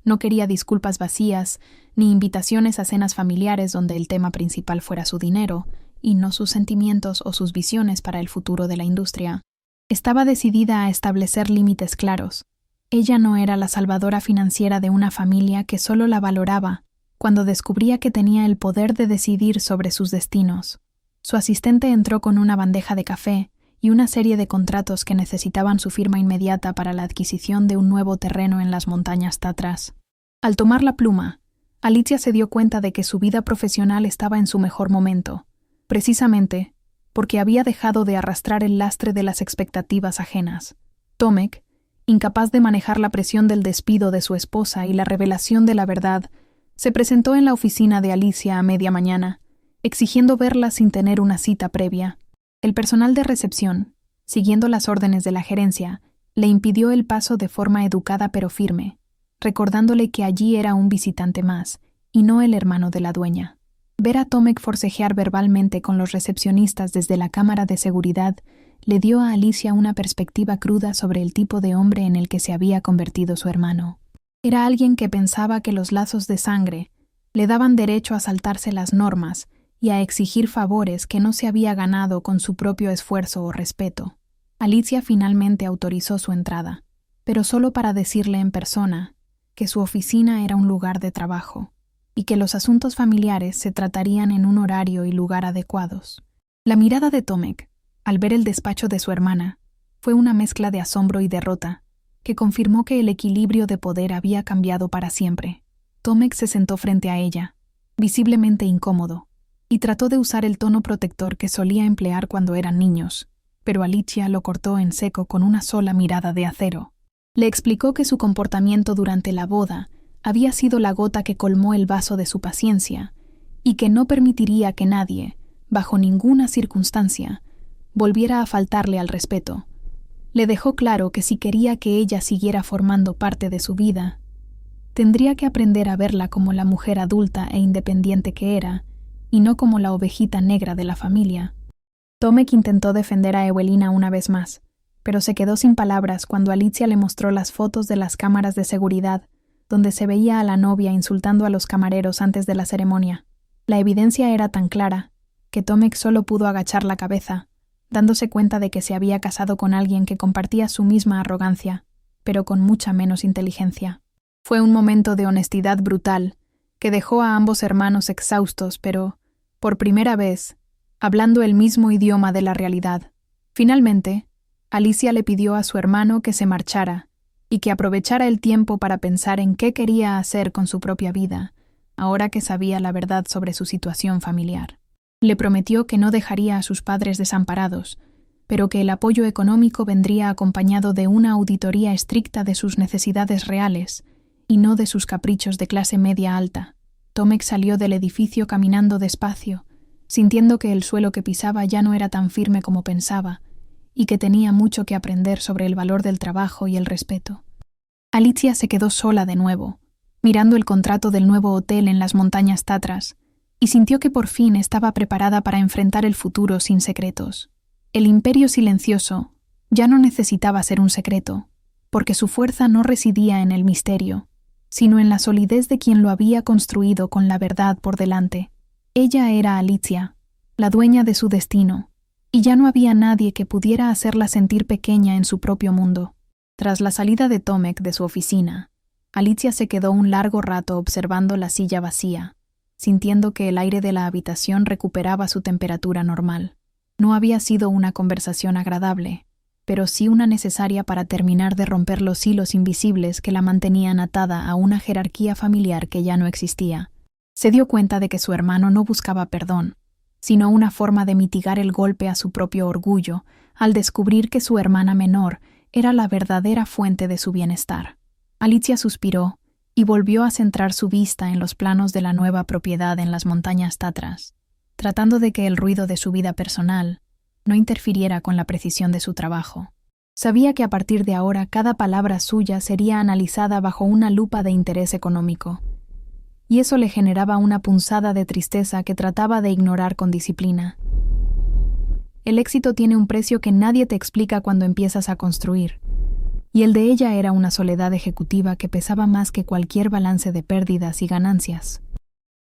No quería disculpas vacías, ni invitaciones a cenas familiares donde el tema principal fuera su dinero, y no sus sentimientos o sus visiones para el futuro de la industria. Estaba decidida a establecer límites claros. Ella no era la salvadora financiera de una familia que solo la valoraba cuando descubría que tenía el poder de decidir sobre sus destinos. Su asistente entró con una bandeja de café y una serie de contratos que necesitaban su firma inmediata para la adquisición de un nuevo terreno en las montañas Tatras. Al tomar la pluma, Alicia se dio cuenta de que su vida profesional estaba en su mejor momento, precisamente porque había dejado de arrastrar el lastre de las expectativas ajenas. Tomek, incapaz de manejar la presión del despido de su esposa y la revelación de la verdad, se presentó en la oficina de Alicia a media mañana, exigiendo verla sin tener una cita previa. El personal de recepción, siguiendo las órdenes de la gerencia, le impidió el paso de forma educada pero firme, recordándole que allí era un visitante más, y no el hermano de la dueña. Ver a Tomek forcejear verbalmente con los recepcionistas desde la cámara de seguridad le dio a Alicia una perspectiva cruda sobre el tipo de hombre en el que se había convertido su hermano. Era alguien que pensaba que los lazos de sangre le daban derecho a saltarse las normas y a exigir favores que no se había ganado con su propio esfuerzo o respeto. Alicia finalmente autorizó su entrada, pero solo para decirle en persona que su oficina era un lugar de trabajo y que los asuntos familiares se tratarían en un horario y lugar adecuados. La mirada de Tomek, al ver el despacho de su hermana, fue una mezcla de asombro y derrota, que confirmó que el equilibrio de poder había cambiado para siempre. Tomek se sentó frente a ella, visiblemente incómodo, y trató de usar el tono protector que solía emplear cuando eran niños, pero Alicia lo cortó en seco con una sola mirada de acero. Le explicó que su comportamiento durante la boda había sido la gota que colmó el vaso de su paciencia, y que no permitiría que nadie, bajo ninguna circunstancia, volviera a faltarle al respeto. Le dejó claro que si quería que ella siguiera formando parte de su vida, tendría que aprender a verla como la mujer adulta e independiente que era, y no como la ovejita negra de la familia. Tomek intentó defender a Ewelina una vez más, pero se quedó sin palabras cuando Alicia le mostró las fotos de las cámaras de seguridad, donde se veía a la novia insultando a los camareros antes de la ceremonia. La evidencia era tan clara que Tomek solo pudo agachar la cabeza, dándose cuenta de que se había casado con alguien que compartía su misma arrogancia, pero con mucha menos inteligencia. Fue un momento de honestidad brutal, que dejó a ambos hermanos exhaustos, pero, por primera vez, hablando el mismo idioma de la realidad. Finalmente, Alicia le pidió a su hermano que se marchara y que aprovechara el tiempo para pensar en qué quería hacer con su propia vida, ahora que sabía la verdad sobre su situación familiar. Le prometió que no dejaría a sus padres desamparados, pero que el apoyo económico vendría acompañado de una auditoría estricta de sus necesidades reales y no de sus caprichos de clase media alta. Tomek salió del edificio caminando despacio, sintiendo que el suelo que pisaba ya no era tan firme como pensaba y que tenía mucho que aprender sobre el valor del trabajo y el respeto. Alicia se quedó sola de nuevo, mirando el contrato del nuevo hotel en las montañas Tatras, y sintió que por fin estaba preparada para enfrentar el futuro sin secretos. El imperio silencioso ya no necesitaba ser un secreto, porque su fuerza no residía en el misterio, sino en la solidez de quien lo había construido con la verdad por delante. Ella era Alicia, la dueña de su destino, y ya no había nadie que pudiera hacerla sentir pequeña en su propio mundo. Tras la salida de Tomek de su oficina, Alicia se quedó un largo rato observando la silla vacía, sintiendo que el aire de la habitación recuperaba su temperatura normal. No había sido una conversación agradable, pero sí una necesaria para terminar de romper los hilos invisibles que la mantenían atada a una jerarquía familiar que ya no existía. Se dio cuenta de que su hermano no buscaba perdón, sino una forma de mitigar el golpe a su propio orgullo al descubrir que su hermana menor era la verdadera fuente de su bienestar. Alicia suspiró y volvió a centrar su vista en los planos de la nueva propiedad en las montañas Tatras, tratando de que el ruido de su vida personal no interfiriera con la precisión de su trabajo. Sabía que a partir de ahora cada palabra suya sería analizada bajo una lupa de interés económico, y eso le generaba una punzada de tristeza que trataba de ignorar con disciplina. El éxito tiene un precio que nadie te explica cuando empiezas a construir, y el de ella era una soledad ejecutiva que pesaba más que cualquier balance de pérdidas y ganancias.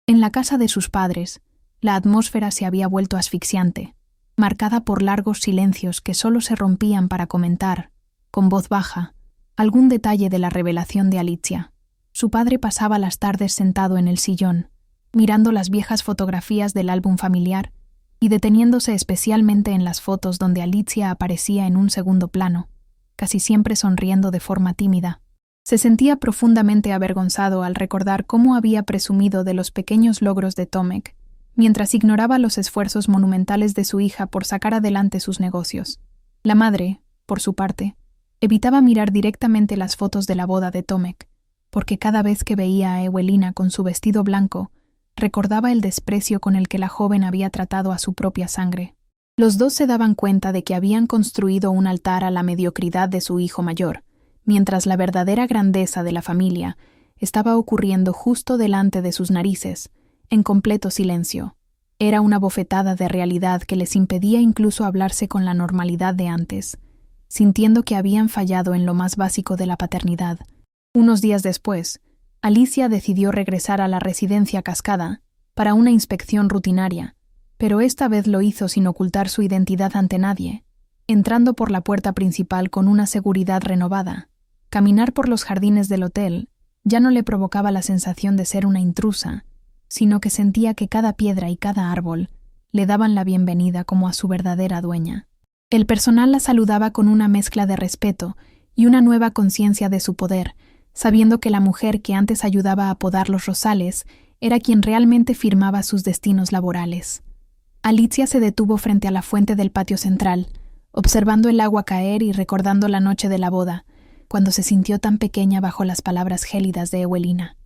En la casa de sus padres, la atmósfera se había vuelto asfixiante, marcada por largos silencios que solo se rompían para comentar, con voz baja, algún detalle de la revelación de Alicia. Su padre pasaba las tardes sentado en el sillón, mirando las viejas fotografías del álbum familiar y deteniéndose especialmente en las fotos donde Alicia aparecía en un segundo plano, casi siempre sonriendo de forma tímida. Se sentía profundamente avergonzado al recordar cómo había presumido de los pequeños logros de Tomek, mientras ignoraba los esfuerzos monumentales de su hija por sacar adelante sus negocios. La madre, por su parte, evitaba mirar directamente las fotos de la boda de Tomek, porque cada vez que veía a Ewelina con su vestido blanco, recordaba el desprecio con el que la joven había tratado a su propia sangre. Los dos se daban cuenta de que habían construido un altar a la mediocridad de su hijo mayor, mientras la verdadera grandeza de la familia estaba ocurriendo justo delante de sus narices, en completo silencio. Era una bofetada de realidad que les impedía incluso hablarse con la normalidad de antes, sintiendo que habían fallado en lo más básico de la paternidad. Unos días después, Alicia decidió regresar a la residencia Cascada para una inspección rutinaria, pero esta vez lo hizo sin ocultar su identidad ante nadie, entrando por la puerta principal con una seguridad renovada. Caminar por los jardines del hotel ya no le provocaba la sensación de ser una intrusa, sino que sentía que cada piedra y cada árbol le daban la bienvenida como a su verdadera dueña. El personal la saludaba con una mezcla de respeto y una nueva conciencia de su poder, sabiendo que la mujer que antes ayudaba a podar los rosales era quien realmente firmaba sus destinos laborales. Alicia se detuvo frente a la fuente del patio central, observando el agua caer y recordando la noche de la boda, cuando se sintió tan pequeña bajo las palabras gélidas de Ewelina.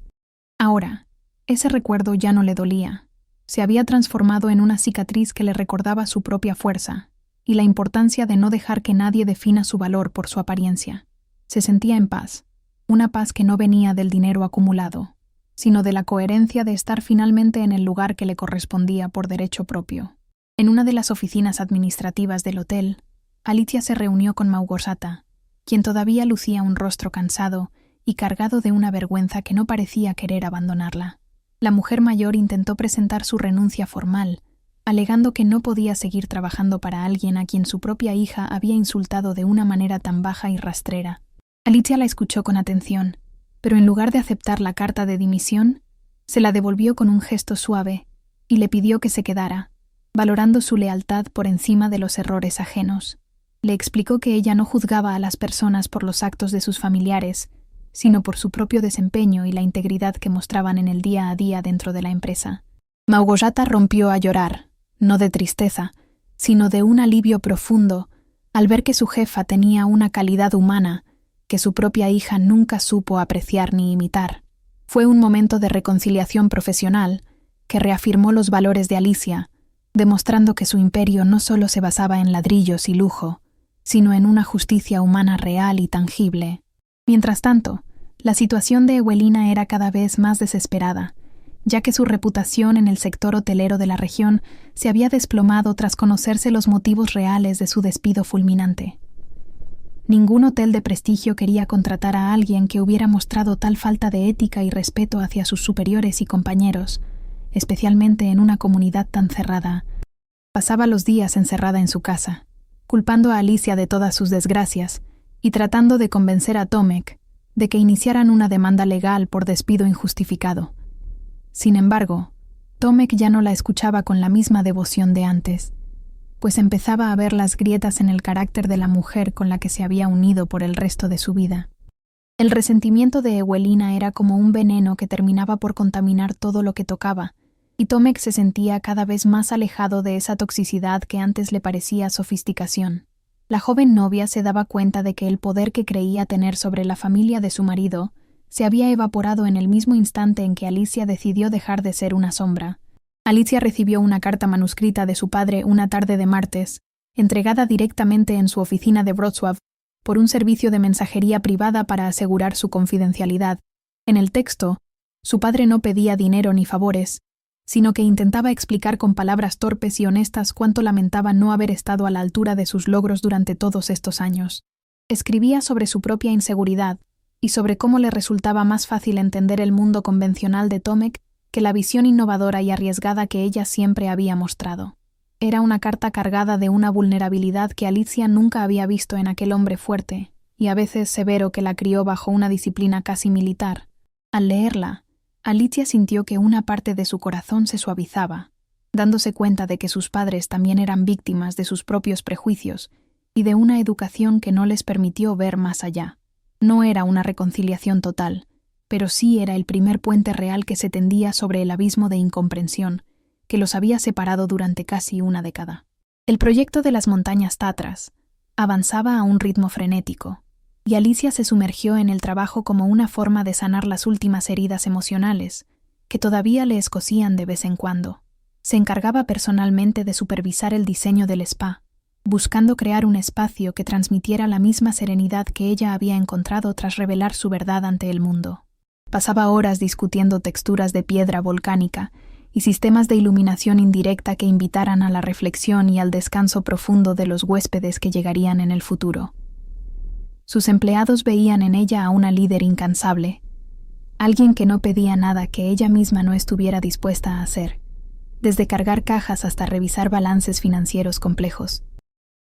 Ahora, ese recuerdo ya no le dolía. Se había transformado en una cicatriz que le recordaba su propia fuerza y la importancia de no dejar que nadie defina su valor por su apariencia. Se sentía en paz, una paz que no venía del dinero acumulado, sino de la coherencia de estar finalmente en el lugar que le correspondía por derecho propio. En una de las oficinas administrativas del hotel, Alicia se reunió con Małgorzata, quien todavía lucía un rostro cansado y cargado de una vergüenza que no parecía querer abandonarla. La mujer mayor intentó presentar su renuncia formal, alegando que no podía seguir trabajando para alguien a quien su propia hija había insultado de una manera tan baja y rastrera. Alicia la escuchó con atención, pero en lugar de aceptar la carta de dimisión, se la devolvió con un gesto suave y le pidió que se quedara, valorando su lealtad por encima de los errores ajenos. Le explicó que ella no juzgaba a las personas por los actos de sus familiares, sino por su propio desempeño y la integridad que mostraban en el día a día dentro de la empresa. Małgorzata rompió a llorar, no de tristeza, sino de un alivio profundo, al ver que su jefa tenía una calidad humana que su propia hija nunca supo apreciar ni imitar. Fue un momento de reconciliación profesional que reafirmó los valores de Alicia, demostrando que su imperio no solo se basaba en ladrillos y lujo, sino en una justicia humana real y tangible. Mientras tanto, la situación de Ewelina era cada vez más desesperada, ya que su reputación en el sector hotelero de la región se había desplomado tras conocerse los motivos reales de su despido fulminante. Ningún hotel de prestigio quería contratar a alguien que hubiera mostrado tal falta de ética y respeto hacia sus superiores y compañeros, especialmente en una comunidad tan cerrada. Pasaba los días encerrada en su casa, culpando a Alicia de todas sus desgracias y tratando de convencer a Tomek de que iniciaran una demanda legal por despido injustificado. Sin embargo, Tomek ya no la escuchaba con la misma devoción de antes, pues empezaba a ver las grietas en el carácter de la mujer con la que se había unido por el resto de su vida. El resentimiento de Ewelina era como un veneno que terminaba por contaminar todo lo que tocaba, y Tomek se sentía cada vez más alejado de esa toxicidad que antes le parecía sofisticación. La joven novia se daba cuenta de que el poder que creía tener sobre la familia de su marido se había evaporado en el mismo instante en que Alicia decidió dejar de ser una sombra. Alicia recibió una carta manuscrita de su padre una tarde de martes, entregada directamente en su oficina de Wrocław por un servicio de mensajería privada para asegurar su confidencialidad. En el texto, su padre no pedía dinero ni favores, sino que intentaba explicar con palabras torpes y honestas cuánto lamentaba no haber estado a la altura de sus logros durante todos estos años. Escribía sobre su propia inseguridad y sobre cómo le resultaba más fácil entender el mundo convencional de Tomek que la visión innovadora y arriesgada que ella siempre había mostrado. Era una carta cargada de una vulnerabilidad que Alicia nunca había visto en aquel hombre fuerte y a veces severo que la crió bajo una disciplina casi militar. Al leerla, Alicia sintió que una parte de su corazón se suavizaba, dándose cuenta de que sus padres también eran víctimas de sus propios prejuicios y de una educación que no les permitió ver más allá. No era una reconciliación total, pero sí era el primer puente real que se tendía sobre el abismo de incomprensión que los había separado durante casi una década. El proyecto de las montañas Tatras avanzaba a un ritmo frenético, y Alicia se sumergió en el trabajo como una forma de sanar las últimas heridas emocionales, que todavía le escocían de vez en cuando. Se encargaba personalmente de supervisar el diseño del spa, buscando crear un espacio que transmitiera la misma serenidad que ella había encontrado tras revelar su verdad ante el mundo. Pasaba horas discutiendo texturas de piedra volcánica y sistemas de iluminación indirecta que invitaran a la reflexión y al descanso profundo de los huéspedes que llegarían en el futuro. Sus empleados veían en ella a una líder incansable, alguien que no pedía nada que ella misma no estuviera dispuesta a hacer, desde cargar cajas hasta revisar balances financieros complejos.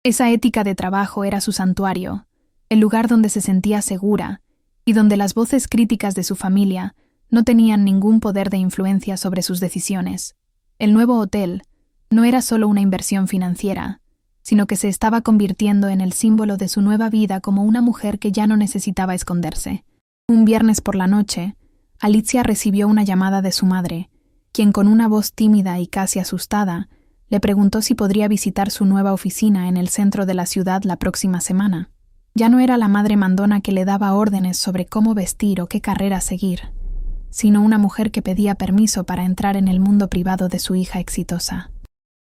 Esa ética de trabajo era su santuario, el lugar donde se sentía segura y donde las voces críticas de su familia no tenían ningún poder de influencia sobre sus decisiones. El nuevo hotel no era solo una inversión financiera, sino que se estaba convirtiendo en el símbolo de su nueva vida como una mujer que ya no necesitaba esconderse. Un viernes por la noche, Alicia recibió una llamada de su madre, quien con una voz tímida y casi asustada le preguntó si podría visitar su nueva oficina en el centro de la ciudad la próxima semana. Ya no era la madre mandona que le daba órdenes sobre cómo vestir o qué carrera seguir, sino una mujer que pedía permiso para entrar en el mundo privado de su hija exitosa.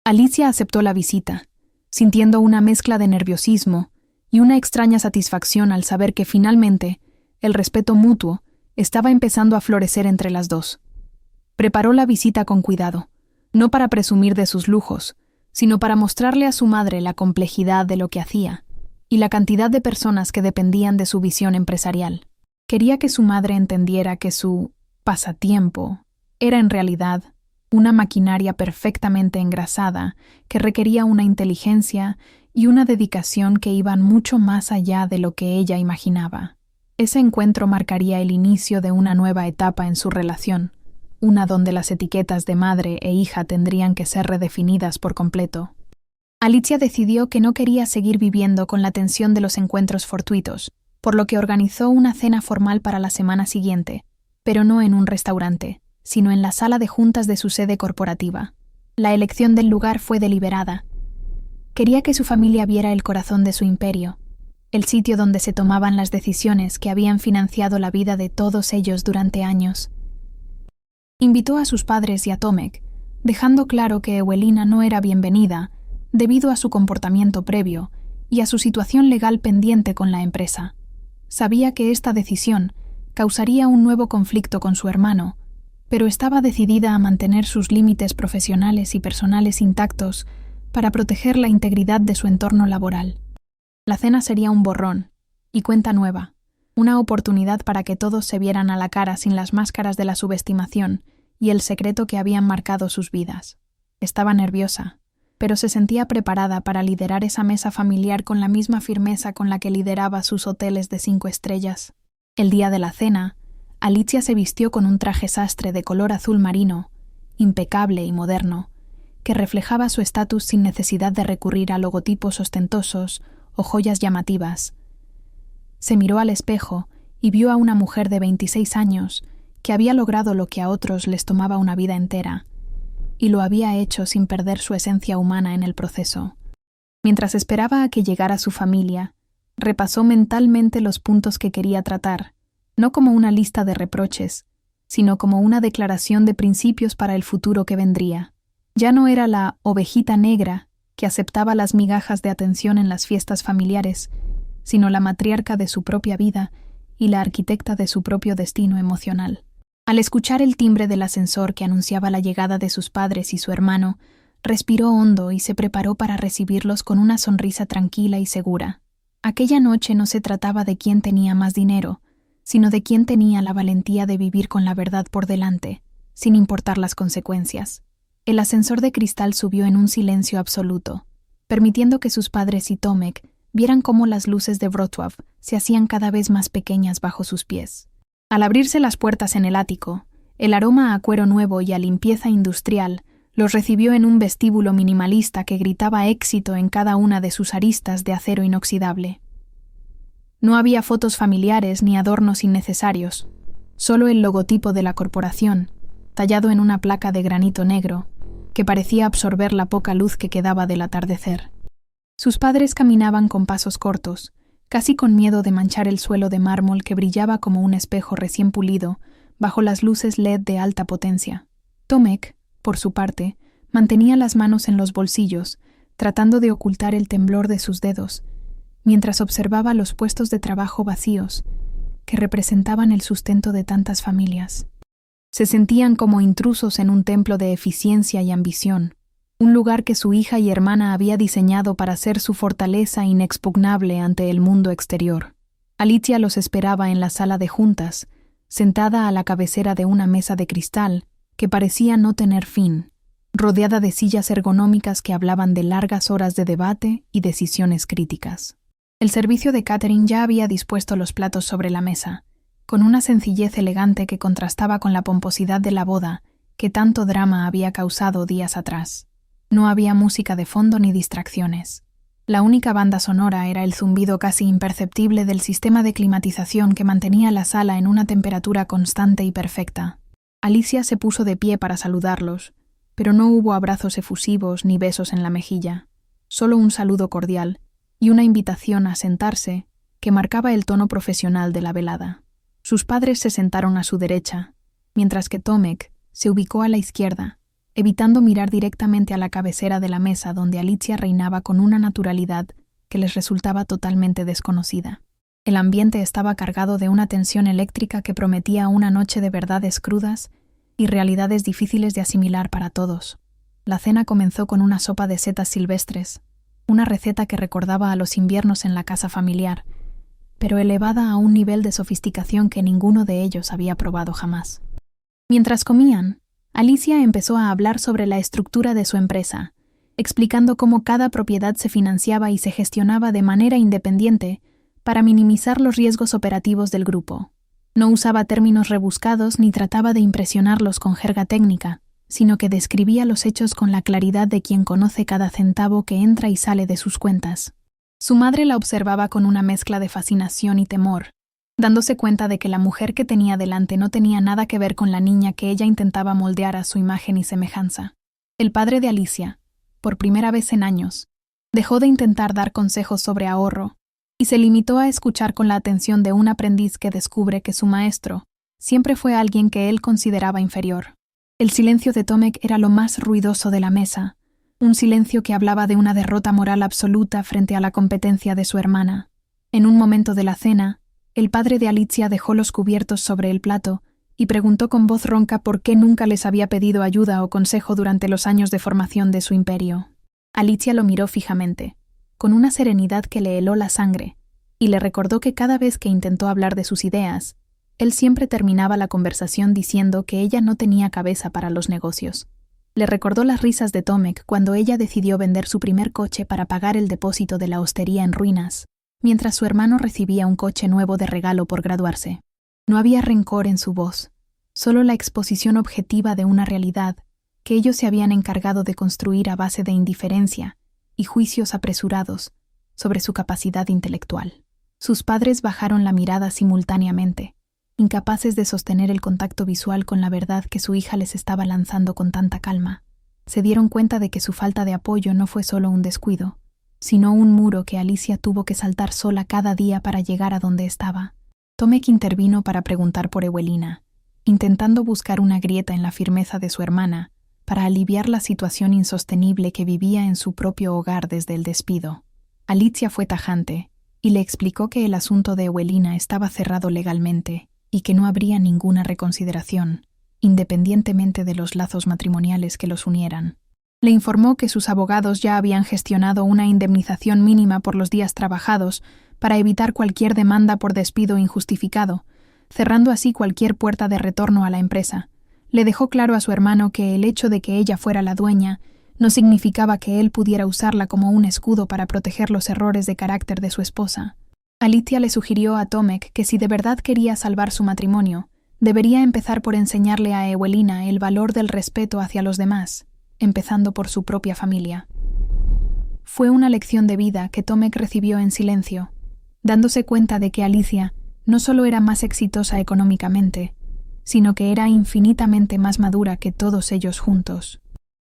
Alicia aceptó la visita, sintiendo una mezcla de nerviosismo y una extraña satisfacción al saber que finalmente el respeto mutuo estaba empezando a florecer entre las dos. Preparó la visita con cuidado, no para presumir de sus lujos, sino para mostrarle a su madre la complejidad de lo que hacía y la cantidad de personas que dependían de su visión empresarial. Quería que su madre entendiera que su pasatiempo era en realidad una maquinaria perfectamente engrasada que requería una inteligencia y una dedicación que iban mucho más allá de lo que ella imaginaba. Ese encuentro marcaría el inicio de una nueva etapa en su relación, una donde las etiquetas de madre e hija tendrían que ser redefinidas por completo. Alicia decidió que no quería seguir viviendo con la tensión de los encuentros fortuitos, por lo que organizó una cena formal para la semana siguiente, pero no en un restaurante, sino en la sala de juntas de su sede corporativa. La elección del lugar fue deliberada. Quería que su familia viera el corazón de su imperio, el sitio donde se tomaban las decisiones que habían financiado la vida de todos ellos durante años. Invitó a sus padres y a Tomek, dejando claro que Ewelina no era bienvenida debido a su comportamiento previo y a su situación legal pendiente con la empresa. Sabía que esta decisión causaría un nuevo conflicto con su hermano, pero estaba decidida a mantener sus límites profesionales y personales intactos para proteger la integridad de su entorno laboral. La cena sería un borrón, Y cuenta nueva. Una oportunidad para que todos se vieran a la cara sin las máscaras de la subestimación y el secreto que habían marcado sus vidas. Estaba nerviosa, pero se sentía preparada para liderar esa mesa familiar con la misma firmeza con la que lideraba sus hoteles de 5 estrellas. El día de la cena, Alicia se vistió con un traje sastre de color azul marino, impecable y moderno, que reflejaba su estatus sin necesidad de recurrir a logotipos ostentosos o joyas llamativas. Se miró al espejo y vio a una mujer de 26 años que había logrado lo que a otros les tomaba una vida entera, y lo había hecho sin perder su esencia humana en el proceso. Mientras esperaba a que llegara su familia, repasó mentalmente los puntos que quería tratar, no como una lista de reproches, sino como una declaración de principios para el futuro que vendría. Ya no era la ovejita negra que aceptaba las migajas de atención en las fiestas familiares, sino la matriarca de su propia vida y la arquitecta de su propio destino emocional. Al escuchar el timbre del ascensor que anunciaba la llegada de sus padres y su hermano, respiró hondo y se preparó para recibirlos con una sonrisa tranquila y segura. Aquella noche no se trataba de quién tenía más dinero, sino de quién tenía la valentía de vivir con la verdad por delante, sin importar las consecuencias. El ascensor de cristal subió en un silencio absoluto, permitiendo que sus padres y Tomek vieran cómo las luces de Wrocław se hacían cada vez más pequeñas bajo sus pies. Al abrirse las puertas en el ático, el aroma a cuero nuevo y a limpieza industrial los recibió en un vestíbulo minimalista que gritaba éxito en cada una de sus aristas de acero inoxidable. No había fotos familiares ni adornos innecesarios, solo el logotipo de la corporación, tallado en una placa de granito negro, que parecía absorber la poca luz que quedaba del atardecer. Sus padres caminaban con pasos cortos, casi con miedo de manchar el suelo de mármol que brillaba como un espejo recién pulido bajo las luces LED de alta potencia. Tomek, por su parte, mantenía las manos en los bolsillos, tratando de ocultar el temblor de sus dedos, mientras observaba los puestos de trabajo vacíos, que representaban el sustento de tantas familias. Se sentían como intrusos en un templo de eficiencia y ambición, un lugar que su hija y hermana había diseñado para ser su fortaleza inexpugnable ante el mundo exterior. Alicia los esperaba en la sala de juntas, sentada a la cabecera de una mesa de cristal que parecía no tener fin, rodeada de sillas ergonómicas que hablaban de largas horas de debate y decisiones críticas. El servicio de catering ya había dispuesto los platos sobre la mesa, con una sencillez elegante que contrastaba con la pomposidad de la boda que tanto drama había causado días atrás. No había música de fondo ni distracciones. La única banda sonora era el zumbido casi imperceptible del sistema de climatización que mantenía la sala en una temperatura constante y perfecta. Alicia se puso de pie para saludarlos, pero no hubo abrazos efusivos ni besos en la mejilla, solo un saludo cordial y una invitación a sentarse que marcaba el tono profesional de la velada. Sus padres se sentaron a su derecha, mientras que Tomek se ubicó a la izquierda, evitando mirar directamente a la cabecera de la mesa donde Alicia reinaba con una naturalidad que les resultaba totalmente desconocida. El ambiente estaba cargado de una tensión eléctrica que prometía una noche de verdades crudas y realidades difíciles de asimilar para todos. La cena comenzó con una sopa de setas silvestres, una receta que recordaba a los inviernos en la casa familiar, pero elevada a un nivel de sofisticación que ninguno de ellos había probado jamás. Mientras comían, Alicia empezó a hablar sobre la estructura de su empresa, explicando cómo cada propiedad se financiaba y se gestionaba de manera independiente para minimizar los riesgos operativos del grupo. No usaba términos rebuscados ni trataba de impresionarlos con jerga técnica, sino que describía los hechos con la claridad de quien conoce cada centavo que entra y sale de sus cuentas. Su madre la observaba con una mezcla de fascinación y temor, dándose cuenta de que la mujer que tenía delante no tenía nada que ver con la niña que ella intentaba moldear a su imagen y semejanza. El padre de Alicia, por primera vez en años, dejó de intentar dar consejos sobre ahorro y se limitó a escuchar con la atención de un aprendiz que descubre que su maestro siempre fue alguien que él consideraba inferior. El silencio de Tomek era lo más ruidoso de la mesa, un silencio que hablaba de una derrota moral absoluta frente a la competencia de su hermana. En un momento de la cena, el padre de Alicia dejó los cubiertos sobre el plato y preguntó con voz ronca por qué nunca les había pedido ayuda o consejo durante los años de formación de su imperio. Alicia lo miró fijamente, con una serenidad que le heló la sangre, y le recordó que cada vez que intentó hablar de sus ideas, él siempre terminaba la conversación diciendo que ella no tenía cabeza para los negocios. Le recordó las risas de Tomek cuando ella decidió vender su primer coche para pagar el depósito de la hostería en ruinas, mientras su hermano recibía un coche nuevo de regalo por graduarse. No había rencor en su voz, solo la exposición objetiva de una realidad que ellos se habían encargado de construir a base de indiferencia y juicios apresurados sobre su capacidad intelectual. Sus padres bajaron la mirada simultáneamente, incapaces de sostener el contacto visual con la verdad que su hija les estaba lanzando con tanta calma. Se dieron cuenta de que su falta de apoyo no fue solo un descuido, sino un muro que Alicia tuvo que saltar sola cada día para llegar a donde estaba. Tomek intervino para preguntar por Ewelina, intentando buscar una grieta en la firmeza de su hermana para aliviar la situación insostenible que vivía en su propio hogar desde el despido. Alicia fue tajante y le explicó que el asunto de Ewelina estaba cerrado legalmente y que no habría ninguna reconsideración, independientemente de los lazos matrimoniales que los unieran. Le informó que sus abogados ya habían gestionado una indemnización mínima por los días trabajados para evitar cualquier demanda por despido injustificado, cerrando así cualquier puerta de retorno a la empresa. Le dejó claro a su hermano que el hecho de que ella fuera la dueña no significaba que él pudiera usarla como un escudo para proteger los errores de carácter de su esposa. Alicia le sugirió a Tomek que si de verdad quería salvar su matrimonio, debería empezar por enseñarle a Ewelina el valor del respeto hacia los demás, empezando por su propia familia. Fue una lección de vida que Tomek recibió en silencio, dándose cuenta de que Alicia no solo era más exitosa económicamente, sino que era infinitamente más madura que todos ellos juntos.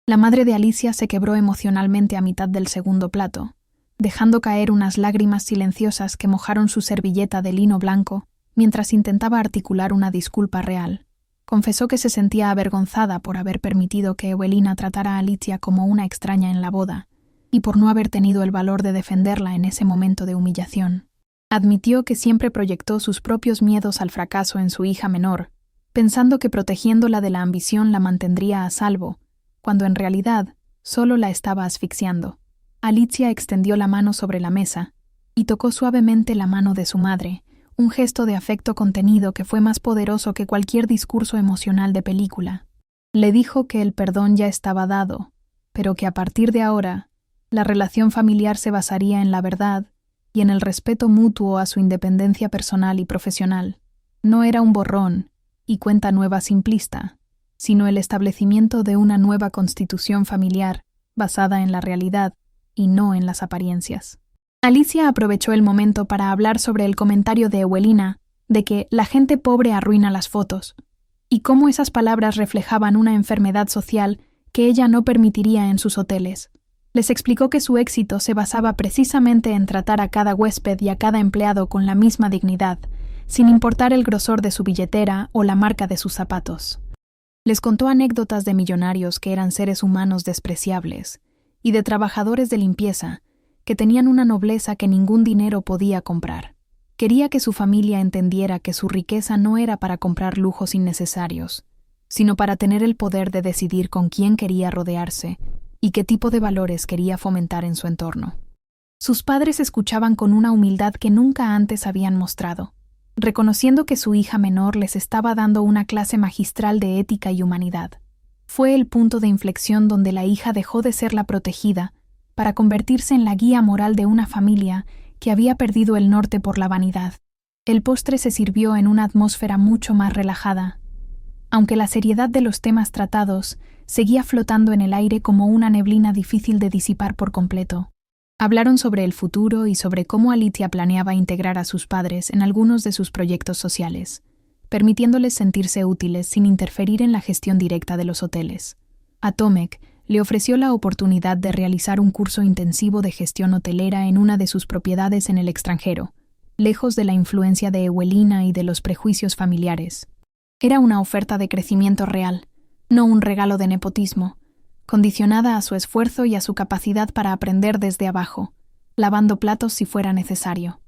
La madre de Alicia se quebró emocionalmente a mitad del segundo plato, dejando caer unas lágrimas silenciosas que mojaron su servilleta de lino blanco mientras intentaba articular una disculpa real. Confesó que se sentía avergonzada por haber permitido que Ewelina tratara a Alicia como una extraña en la boda y por no haber tenido el valor de defenderla en ese momento de humillación. Admitió que siempre proyectó sus propios miedos al fracaso en su hija menor, pensando que protegiéndola de la ambición la mantendría a salvo, cuando en realidad solo la estaba asfixiando. Alicia extendió la mano sobre la mesa y tocó suavemente la mano de su madre, un gesto de afecto contenido que fue más poderoso que cualquier discurso emocional de película. Le dijo que el perdón ya estaba dado, pero que a partir de ahora, la relación familiar se basaría en la verdad y en el respeto mutuo a su independencia personal y profesional. No era un borrón y cuenta nueva simplista, sino el establecimiento de una nueva constitución familiar basada en la realidad y no en las apariencias. Alicia aprovechó el momento para hablar sobre el comentario de Ewelina de que la gente pobre arruina las fotos, y cómo esas palabras reflejaban una enfermedad social que ella no permitiría en sus hoteles. Les explicó que su éxito se basaba precisamente en tratar a cada huésped y a cada empleado con la misma dignidad, sin importar el grosor de su billetera o la marca de sus zapatos. Les contó anécdotas de millonarios que eran seres humanos despreciables y de trabajadores de limpieza que tenían una nobleza que ningún dinero podía comprar. Quería que su familia entendiera que su riqueza no era para comprar lujos innecesarios, sino para tener el poder de decidir con quién quería rodearse y qué tipo de valores quería fomentar en su entorno. Sus padres escuchaban con una humildad que nunca antes habían mostrado, reconociendo que su hija menor les estaba dando una clase magistral de ética y humanidad. Fue el punto de inflexión donde la hija dejó de ser la protegida para convertirse en la guía moral de una familia que había perdido el norte por la vanidad. El postre se sirvió en una atmósfera mucho más relajada, aunque la seriedad de los temas tratados seguía flotando en el aire como una neblina difícil de disipar por completo. Hablaron sobre el futuro y sobre cómo Alicia planeaba integrar a sus padres en algunos de sus proyectos sociales, permitiéndoles sentirse útiles sin interferir en la gestión directa de los hoteles. A Tomek le ofreció la oportunidad de realizar un curso intensivo de gestión hotelera en una de sus propiedades en el extranjero, lejos de la influencia de Ewelina y de los prejuicios familiares. Era una oferta de crecimiento real, no un regalo de nepotismo, condicionada a su esfuerzo y a su capacidad para aprender desde abajo, lavando platos si fuera necesario.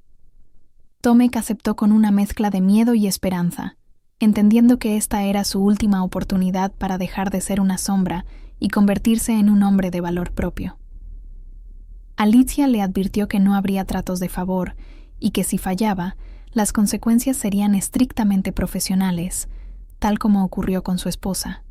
Tomek aceptó con una mezcla de miedo y esperanza, entendiendo que esta era su última oportunidad para dejar de ser una sombra y convertirse en un hombre de valor propio. Alicia le advirtió que no habría tratos de favor y que si fallaba, las consecuencias serían estrictamente profesionales, tal como ocurrió con su esposa.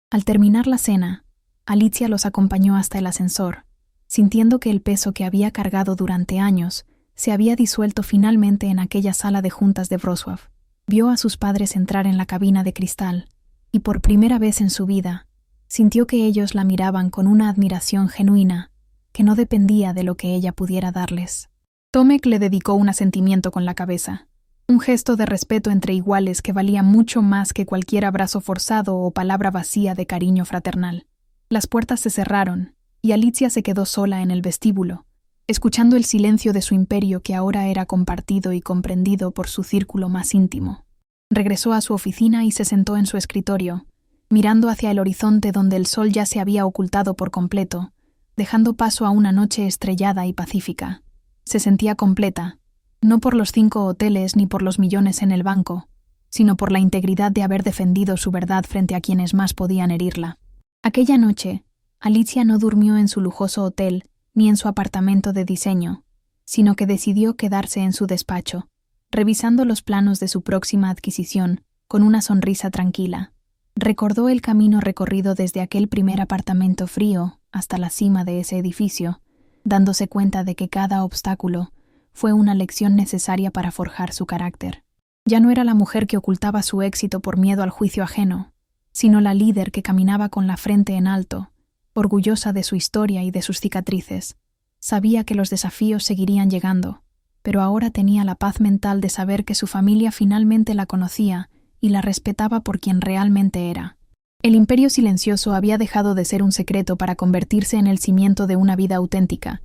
Al terminar la cena, Alicia los acompañó hasta el ascensor, sintiendo que el peso que había cargado durante años se había disuelto finalmente en aquella sala de juntas de Wrocław. Vio a sus padres entrar en la cabina de cristal, y por primera vez en su vida, sintió que ellos la miraban con una admiración genuina, que no dependía de lo que ella pudiera darles. Tomek le dedicó un asentimiento con la cabeza, un gesto de respeto entre iguales que valía mucho más que cualquier abrazo forzado o palabra vacía de cariño fraternal. Las puertas se cerraron, y Alicia se quedó sola en el vestíbulo, escuchando el silencio de su imperio que ahora era compartido y comprendido por su círculo más íntimo. Regresó a su oficina y se sentó en su escritorio, mirando hacia el horizonte donde el sol ya se había ocultado por completo, dejando paso a una noche estrellada y pacífica. Se sentía completa, no por los 5 hoteles ni por los millones en el banco, sino por la integridad de haber defendido su verdad frente a quienes más podían herirla. Aquella noche, Alicia no durmió en su lujoso hotel ni en su apartamento de diseño, sino que decidió quedarse en su despacho, revisando los planos de su próxima adquisición con una sonrisa tranquila. Recordó el camino recorrido desde aquel primer apartamento frío hasta la cima de ese edificio, dándose cuenta de que cada obstáculo fue una lección necesaria para forjar su carácter. Ya no era la mujer que ocultaba su éxito por miedo al juicio ajeno, sino la líder que caminaba con la frente en alto, orgullosa de su historia y de sus cicatrices. Sabía que los desafíos seguirían llegando, pero ahora tenía la paz mental de saber que su familia finalmente la conocía y la respetaba por quien realmente era. El imperio silencioso había dejado de ser un secreto para convertirse en el cimiento de una vida auténtica,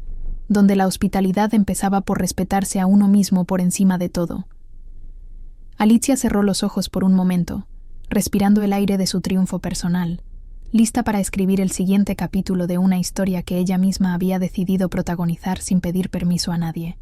donde la hospitalidad empezaba por respetarse a uno mismo por encima de todo. Alicia cerró los ojos por un momento, respirando el aire de su triunfo personal, lista para escribir el siguiente capítulo de una historia que ella misma había decidido protagonizar sin pedir permiso a nadie.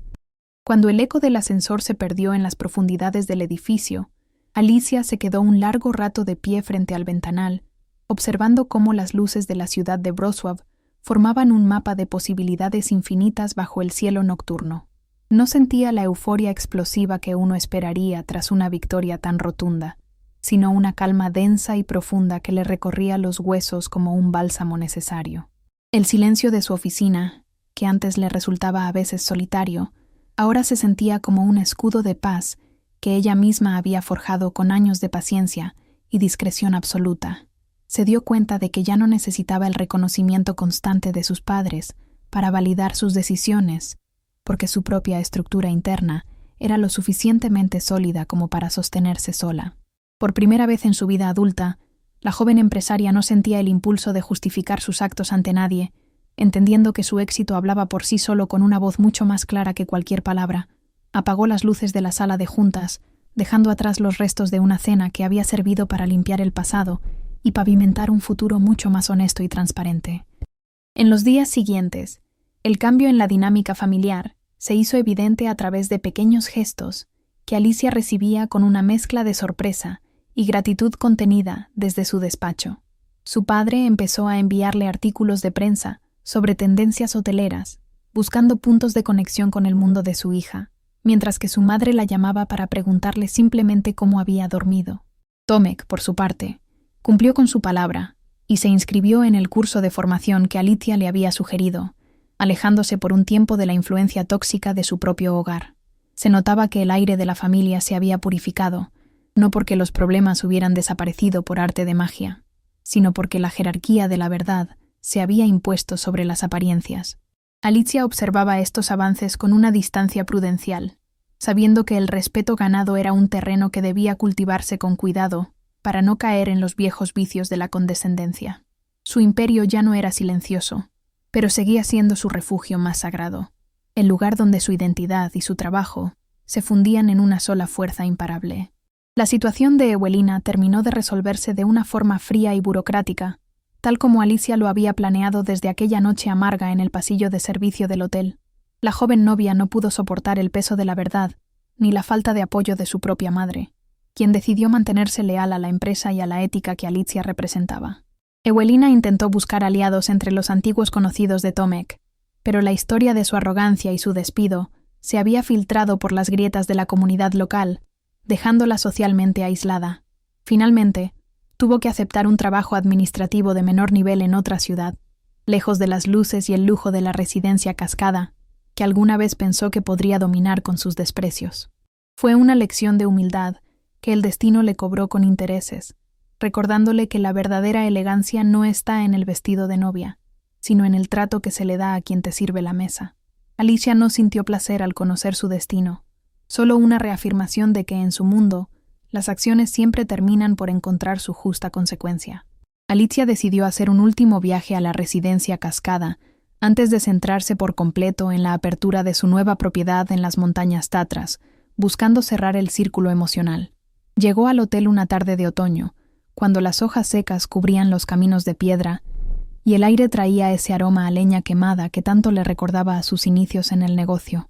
Cuando el eco del ascensor se perdió en las profundidades del edificio, Alicia se quedó un largo rato de pie frente al ventanal, observando cómo las luces de la ciudad de Wrocław formaban un mapa de posibilidades infinitas bajo el cielo nocturno. No sentía la euforia explosiva que uno esperaría tras una victoria tan rotunda, sino una calma densa y profunda que le recorría los huesos como un bálsamo necesario. El silencio de su oficina, que antes le resultaba a veces solitario, ahora se sentía como un escudo de paz que ella misma había forjado con años de paciencia y discreción absoluta. Se dio cuenta de que ya no necesitaba el reconocimiento constante de sus padres para validar sus decisiones, porque su propia estructura interna era lo suficientemente sólida como para sostenerse sola. Por primera vez en su vida adulta, la joven empresaria no sentía el impulso de justificar sus actos ante nadie, entendiendo que su éxito hablaba por sí solo con una voz mucho más clara que cualquier palabra. Apagó las luces de la sala de juntas, dejando atrás los restos de una cena que había servido para limpiar el pasado y pavimentar un futuro mucho más honesto y transparente. En los días siguientes, el cambio en la dinámica familiar se hizo evidente a través de pequeños gestos que Alicia recibía con una mezcla de sorpresa y gratitud contenida desde su despacho. Su padre empezó a enviarle artículos de prensa sobre tendencias hoteleras, buscando puntos de conexión con el mundo de su hija, mientras que su madre la llamaba para preguntarle simplemente cómo había dormido. Tomek, por su parte, cumplió con su palabra y se inscribió en el curso de formación que Alicia le había sugerido, alejándose por un tiempo de la influencia tóxica de su propio hogar. Se notaba que el aire de la familia se había purificado, no porque los problemas hubieran desaparecido por arte de magia, sino porque la jerarquía de la verdad se había impuesto sobre las apariencias. Alicia observaba estos avances con una distancia prudencial, sabiendo que el respeto ganado era un terreno que debía cultivarse con cuidado para no caer en los viejos vicios de la condescendencia. Su imperio ya no era silencioso, pero seguía siendo su refugio más sagrado, el lugar donde su identidad y su trabajo se fundían en una sola fuerza imparable. La situación de Ewelina terminó de resolverse de una forma fría y burocrática, tal como Alicia lo había planeado desde aquella noche amarga en el pasillo de servicio del hotel. La joven novia no pudo soportar el peso de la verdad, ni la falta de apoyo de su propia madre, quien decidió mantenerse leal a la empresa y a la ética que Alicia representaba. Ewelina intentó buscar aliados entre los antiguos conocidos de Tomek, pero la historia de su arrogancia y su despido se había filtrado por las grietas de la comunidad local, dejándola socialmente aislada. Finalmente, tuvo que aceptar un trabajo administrativo de menor nivel en otra ciudad, lejos de las luces y el lujo de la residencia cascada, que alguna vez pensó que podría dominar con sus desprecios. Fue una lección de humildad que el destino le cobró con intereses, recordándole que la verdadera elegancia no está en el vestido de novia, sino en el trato que se le da a quien te sirve la mesa. Alicia no sintió placer al conocer su destino, solo una reafirmación de que en su mundo, las acciones siempre terminan por encontrar su justa consecuencia. Alicia decidió hacer un último viaje a la residencia Cascada antes de centrarse por completo en la apertura de su nueva propiedad en las montañas Tatras, buscando cerrar el círculo emocional. Llegó al hotel una tarde de otoño, cuando las hojas secas cubrían los caminos de piedra y el aire traía ese aroma a leña quemada que tanto le recordaba a sus inicios en el negocio.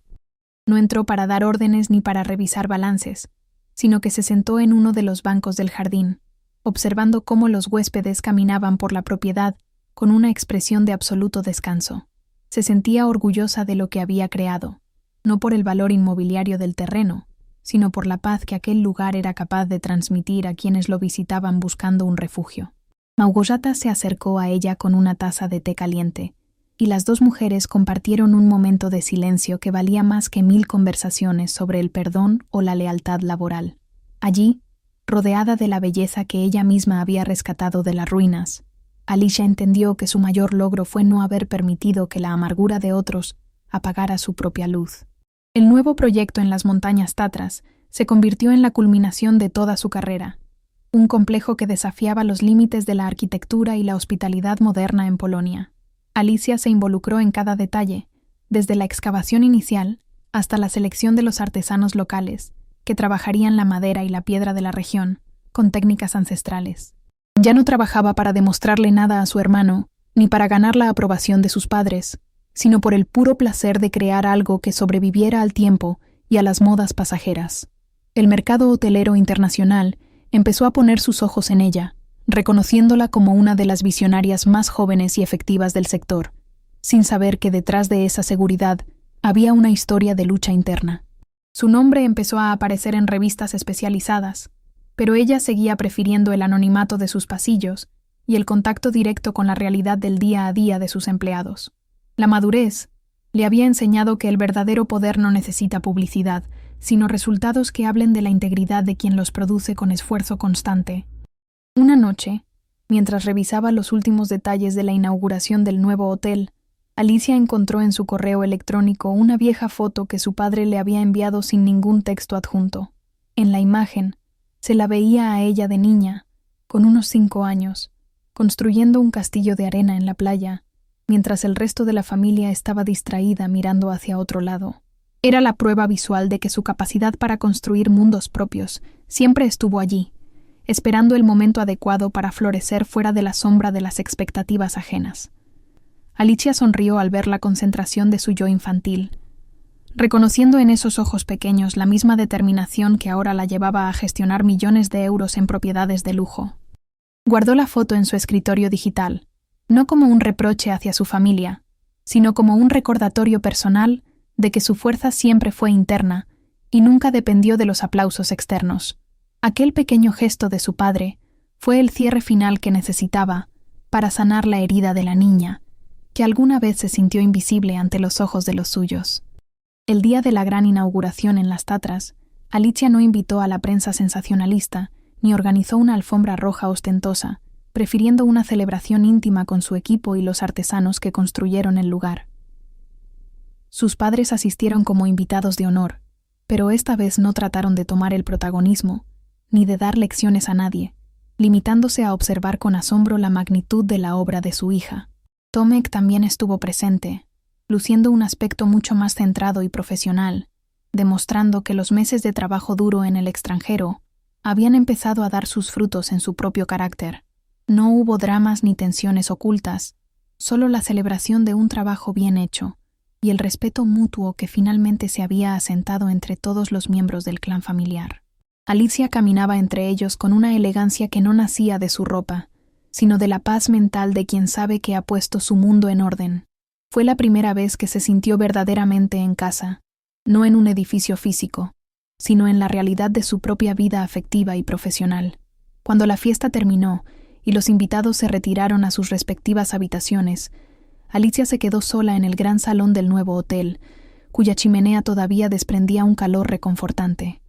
No entró para dar órdenes ni para revisar balances, sino que se sentó en uno de los bancos del jardín, observando cómo los huéspedes caminaban por la propiedad con una expresión de absoluto descanso. Se sentía orgullosa de lo que había creado, no por el valor inmobiliario del terreno, sino por la paz que aquel lugar era capaz de transmitir a quienes lo visitaban buscando un refugio. Małgorzata se acercó a ella con una taza de té caliente, y las dos mujeres compartieron un momento de silencio que valía más que 1000 conversaciones sobre el perdón o la lealtad laboral. Allí, rodeada de la belleza que ella misma había rescatado de las ruinas, Alicia entendió que su mayor logro fue no haber permitido que la amargura de otros apagara su propia luz. El nuevo proyecto en las montañas Tatras se convirtió en la culminación de toda su carrera, un complejo que desafiaba los límites de la arquitectura y la hospitalidad moderna en Polonia. Alicia se involucró en cada detalle, desde la excavación inicial hasta la selección de los artesanos locales, que trabajarían la madera y la piedra de la región, con técnicas ancestrales. Ya no trabajaba para demostrarle nada a su hermano, ni para ganar la aprobación de sus padres, sino por el puro placer de crear algo que sobreviviera al tiempo y a las modas pasajeras. El mercado hotelero internacional empezó a poner sus ojos en ella, reconociéndola como una de las visionarias más jóvenes y efectivas del sector, sin saber que detrás de esa seguridad había una historia de lucha interna. Su nombre empezó a aparecer en revistas especializadas, pero ella seguía prefiriendo el anonimato de sus pasillos y el contacto directo con la realidad del día a día de sus empleados. La madurez le había enseñado que el verdadero poder no necesita publicidad, sino resultados que hablen de la integridad de quien los produce con esfuerzo constante. Una noche, mientras revisaba los últimos detalles de la inauguración del nuevo hotel, Alicia encontró en su correo electrónico una vieja foto que su padre le había enviado sin ningún texto adjunto. En la imagen, se la veía a ella de niña, con unos 5 años, construyendo un castillo de arena en la playa, mientras el resto de la familia estaba distraída mirando hacia otro lado. Era la prueba visual de que su capacidad para construir mundos propios siempre estuvo allí, esperando el momento adecuado para florecer fuera de la sombra de las expectativas ajenas. Alicia sonrió al ver la concentración de su yo infantil, reconociendo en esos ojos pequeños la misma determinación que ahora la llevaba a gestionar millones de euros en propiedades de lujo. Guardó la foto en su escritorio digital, no como un reproche hacia su familia, sino como un recordatorio personal de que su fuerza siempre fue interna y nunca dependió de los aplausos externos. Aquel pequeño gesto de su padre fue el cierre final que necesitaba para sanar la herida de la niña, que alguna vez se sintió invisible ante los ojos de los suyos. El día de la gran inauguración en las Tatras, Alicia no invitó a la prensa sensacionalista ni organizó una alfombra roja ostentosa, prefiriendo una celebración íntima con su equipo y los artesanos que construyeron el lugar. Sus padres asistieron como invitados de honor, pero esta vez no trataron de tomar el protagonismo, ni de dar lecciones a nadie, limitándose a observar con asombro la magnitud de la obra de su hija. Tomek también estuvo presente, luciendo un aspecto mucho más centrado y profesional, demostrando que los meses de trabajo duro en el extranjero habían empezado a dar sus frutos en su propio carácter. No hubo dramas ni tensiones ocultas, solo la celebración de un trabajo bien hecho y el respeto mutuo que finalmente se había asentado entre todos los miembros del clan familiar. Alicia caminaba entre ellos con una elegancia que no nacía de su ropa, sino de la paz mental de quien sabe que ha puesto su mundo en orden. Fue la primera vez que se sintió verdaderamente en casa, no en un edificio físico, sino en la realidad de su propia vida afectiva y profesional. Cuando la fiesta terminó y los invitados se retiraron a sus respectivas habitaciones, Alicia se quedó sola en el gran salón del nuevo hotel, cuya chimenea todavía desprendía un calor reconfortante.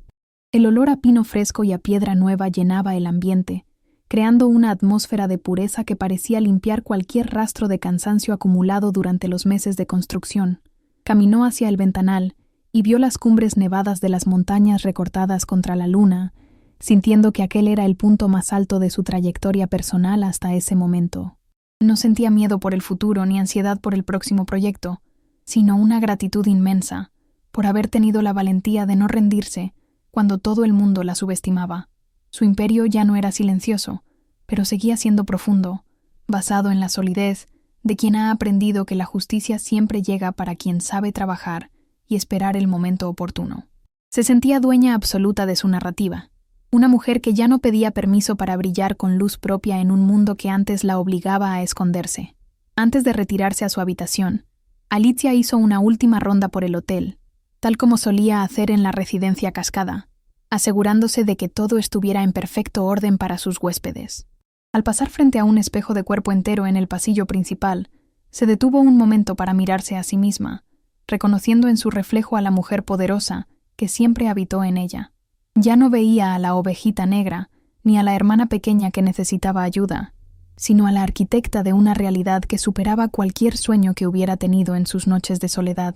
El olor a pino fresco y a piedra nueva llenaba el ambiente, creando una atmósfera de pureza que parecía limpiar cualquier rastro de cansancio acumulado durante los meses de construcción. Caminó hacia el ventanal y vio las cumbres nevadas de las montañas recortadas contra la luna, sintiendo que aquel era el punto más alto de su trayectoria personal hasta ese momento. No sentía miedo por el futuro ni ansiedad por el próximo proyecto, sino una gratitud inmensa por haber tenido la valentía de no rendirse cuando todo el mundo la subestimaba. Su imperio ya no era silencioso, pero seguía siendo profundo, basado en la solidez de quien ha aprendido que la justicia siempre llega para quien sabe trabajar y esperar el momento oportuno. Se sentía dueña absoluta de su narrativa, una mujer que ya no pedía permiso para brillar con luz propia en un mundo que antes la obligaba a esconderse. Antes de retirarse a su habitación, Alicia hizo una última ronda por el hotel, tal como solía hacer en la residencia Cascada, asegurándose de que todo estuviera en perfecto orden para sus huéspedes. Al pasar frente a un espejo de cuerpo entero en el pasillo principal, se detuvo un momento para mirarse a sí misma, reconociendo en su reflejo a la mujer poderosa que siempre habitó en ella. Ya no veía a la ovejita negra, ni a la hermana pequeña que necesitaba ayuda, sino a la arquitecta de una realidad que superaba cualquier sueño que hubiera tenido en sus noches de soledad.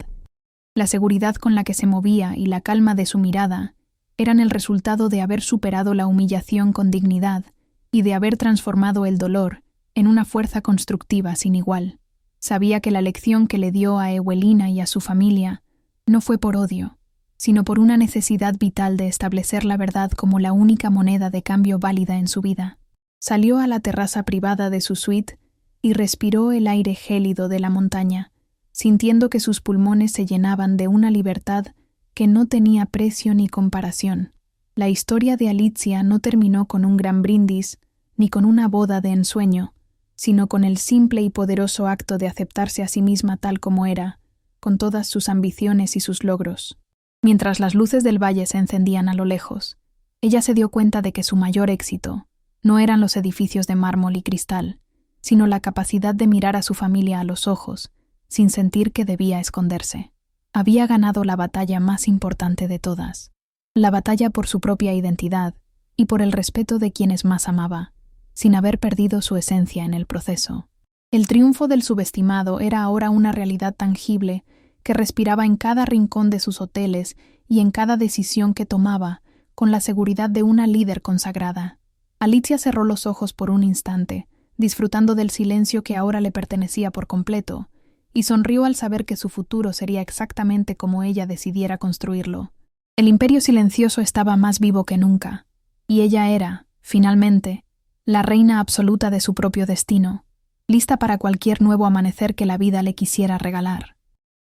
La seguridad con la que se movía y la calma de su mirada eran el resultado de haber superado la humillación con dignidad y de haber transformado el dolor en una fuerza constructiva sin igual. Sabía que la lección que le dio a Ewelina y a su familia no fue por odio, sino por una necesidad vital de establecer la verdad como la única moneda de cambio válida en su vida. Salió a la terraza privada de su suite y respiró el aire gélido de la montaña, sintiendo que sus pulmones se llenaban de una libertad que no tenía precio ni comparación. La historia de Alicia no terminó con un gran brindis ni con una boda de ensueño, sino con el simple y poderoso acto de aceptarse a sí misma tal como era, con todas sus ambiciones y sus logros. Mientras las luces del valle se encendían a lo lejos, ella se dio cuenta de que su mayor éxito no eran los edificios de mármol y cristal, sino la capacidad de mirar a su familia a los ojos, sin sentir que debía esconderse. Había ganado la batalla más importante de todas, la batalla por su propia identidad y por el respeto de quienes más amaba, sin haber perdido su esencia en el proceso. El triunfo del subestimado era ahora una realidad tangible que respiraba en cada rincón de sus hoteles y en cada decisión que tomaba, con la seguridad de una líder consagrada. Alicia cerró los ojos por un instante, disfrutando del silencio que ahora le pertenecía por completo, y sonrió al saber que su futuro sería exactamente como ella decidiera construirlo. El imperio silencioso estaba más vivo que nunca, y ella era, finalmente, la reina absoluta de su propio destino, lista para cualquier nuevo amanecer que la vida le quisiera regalar.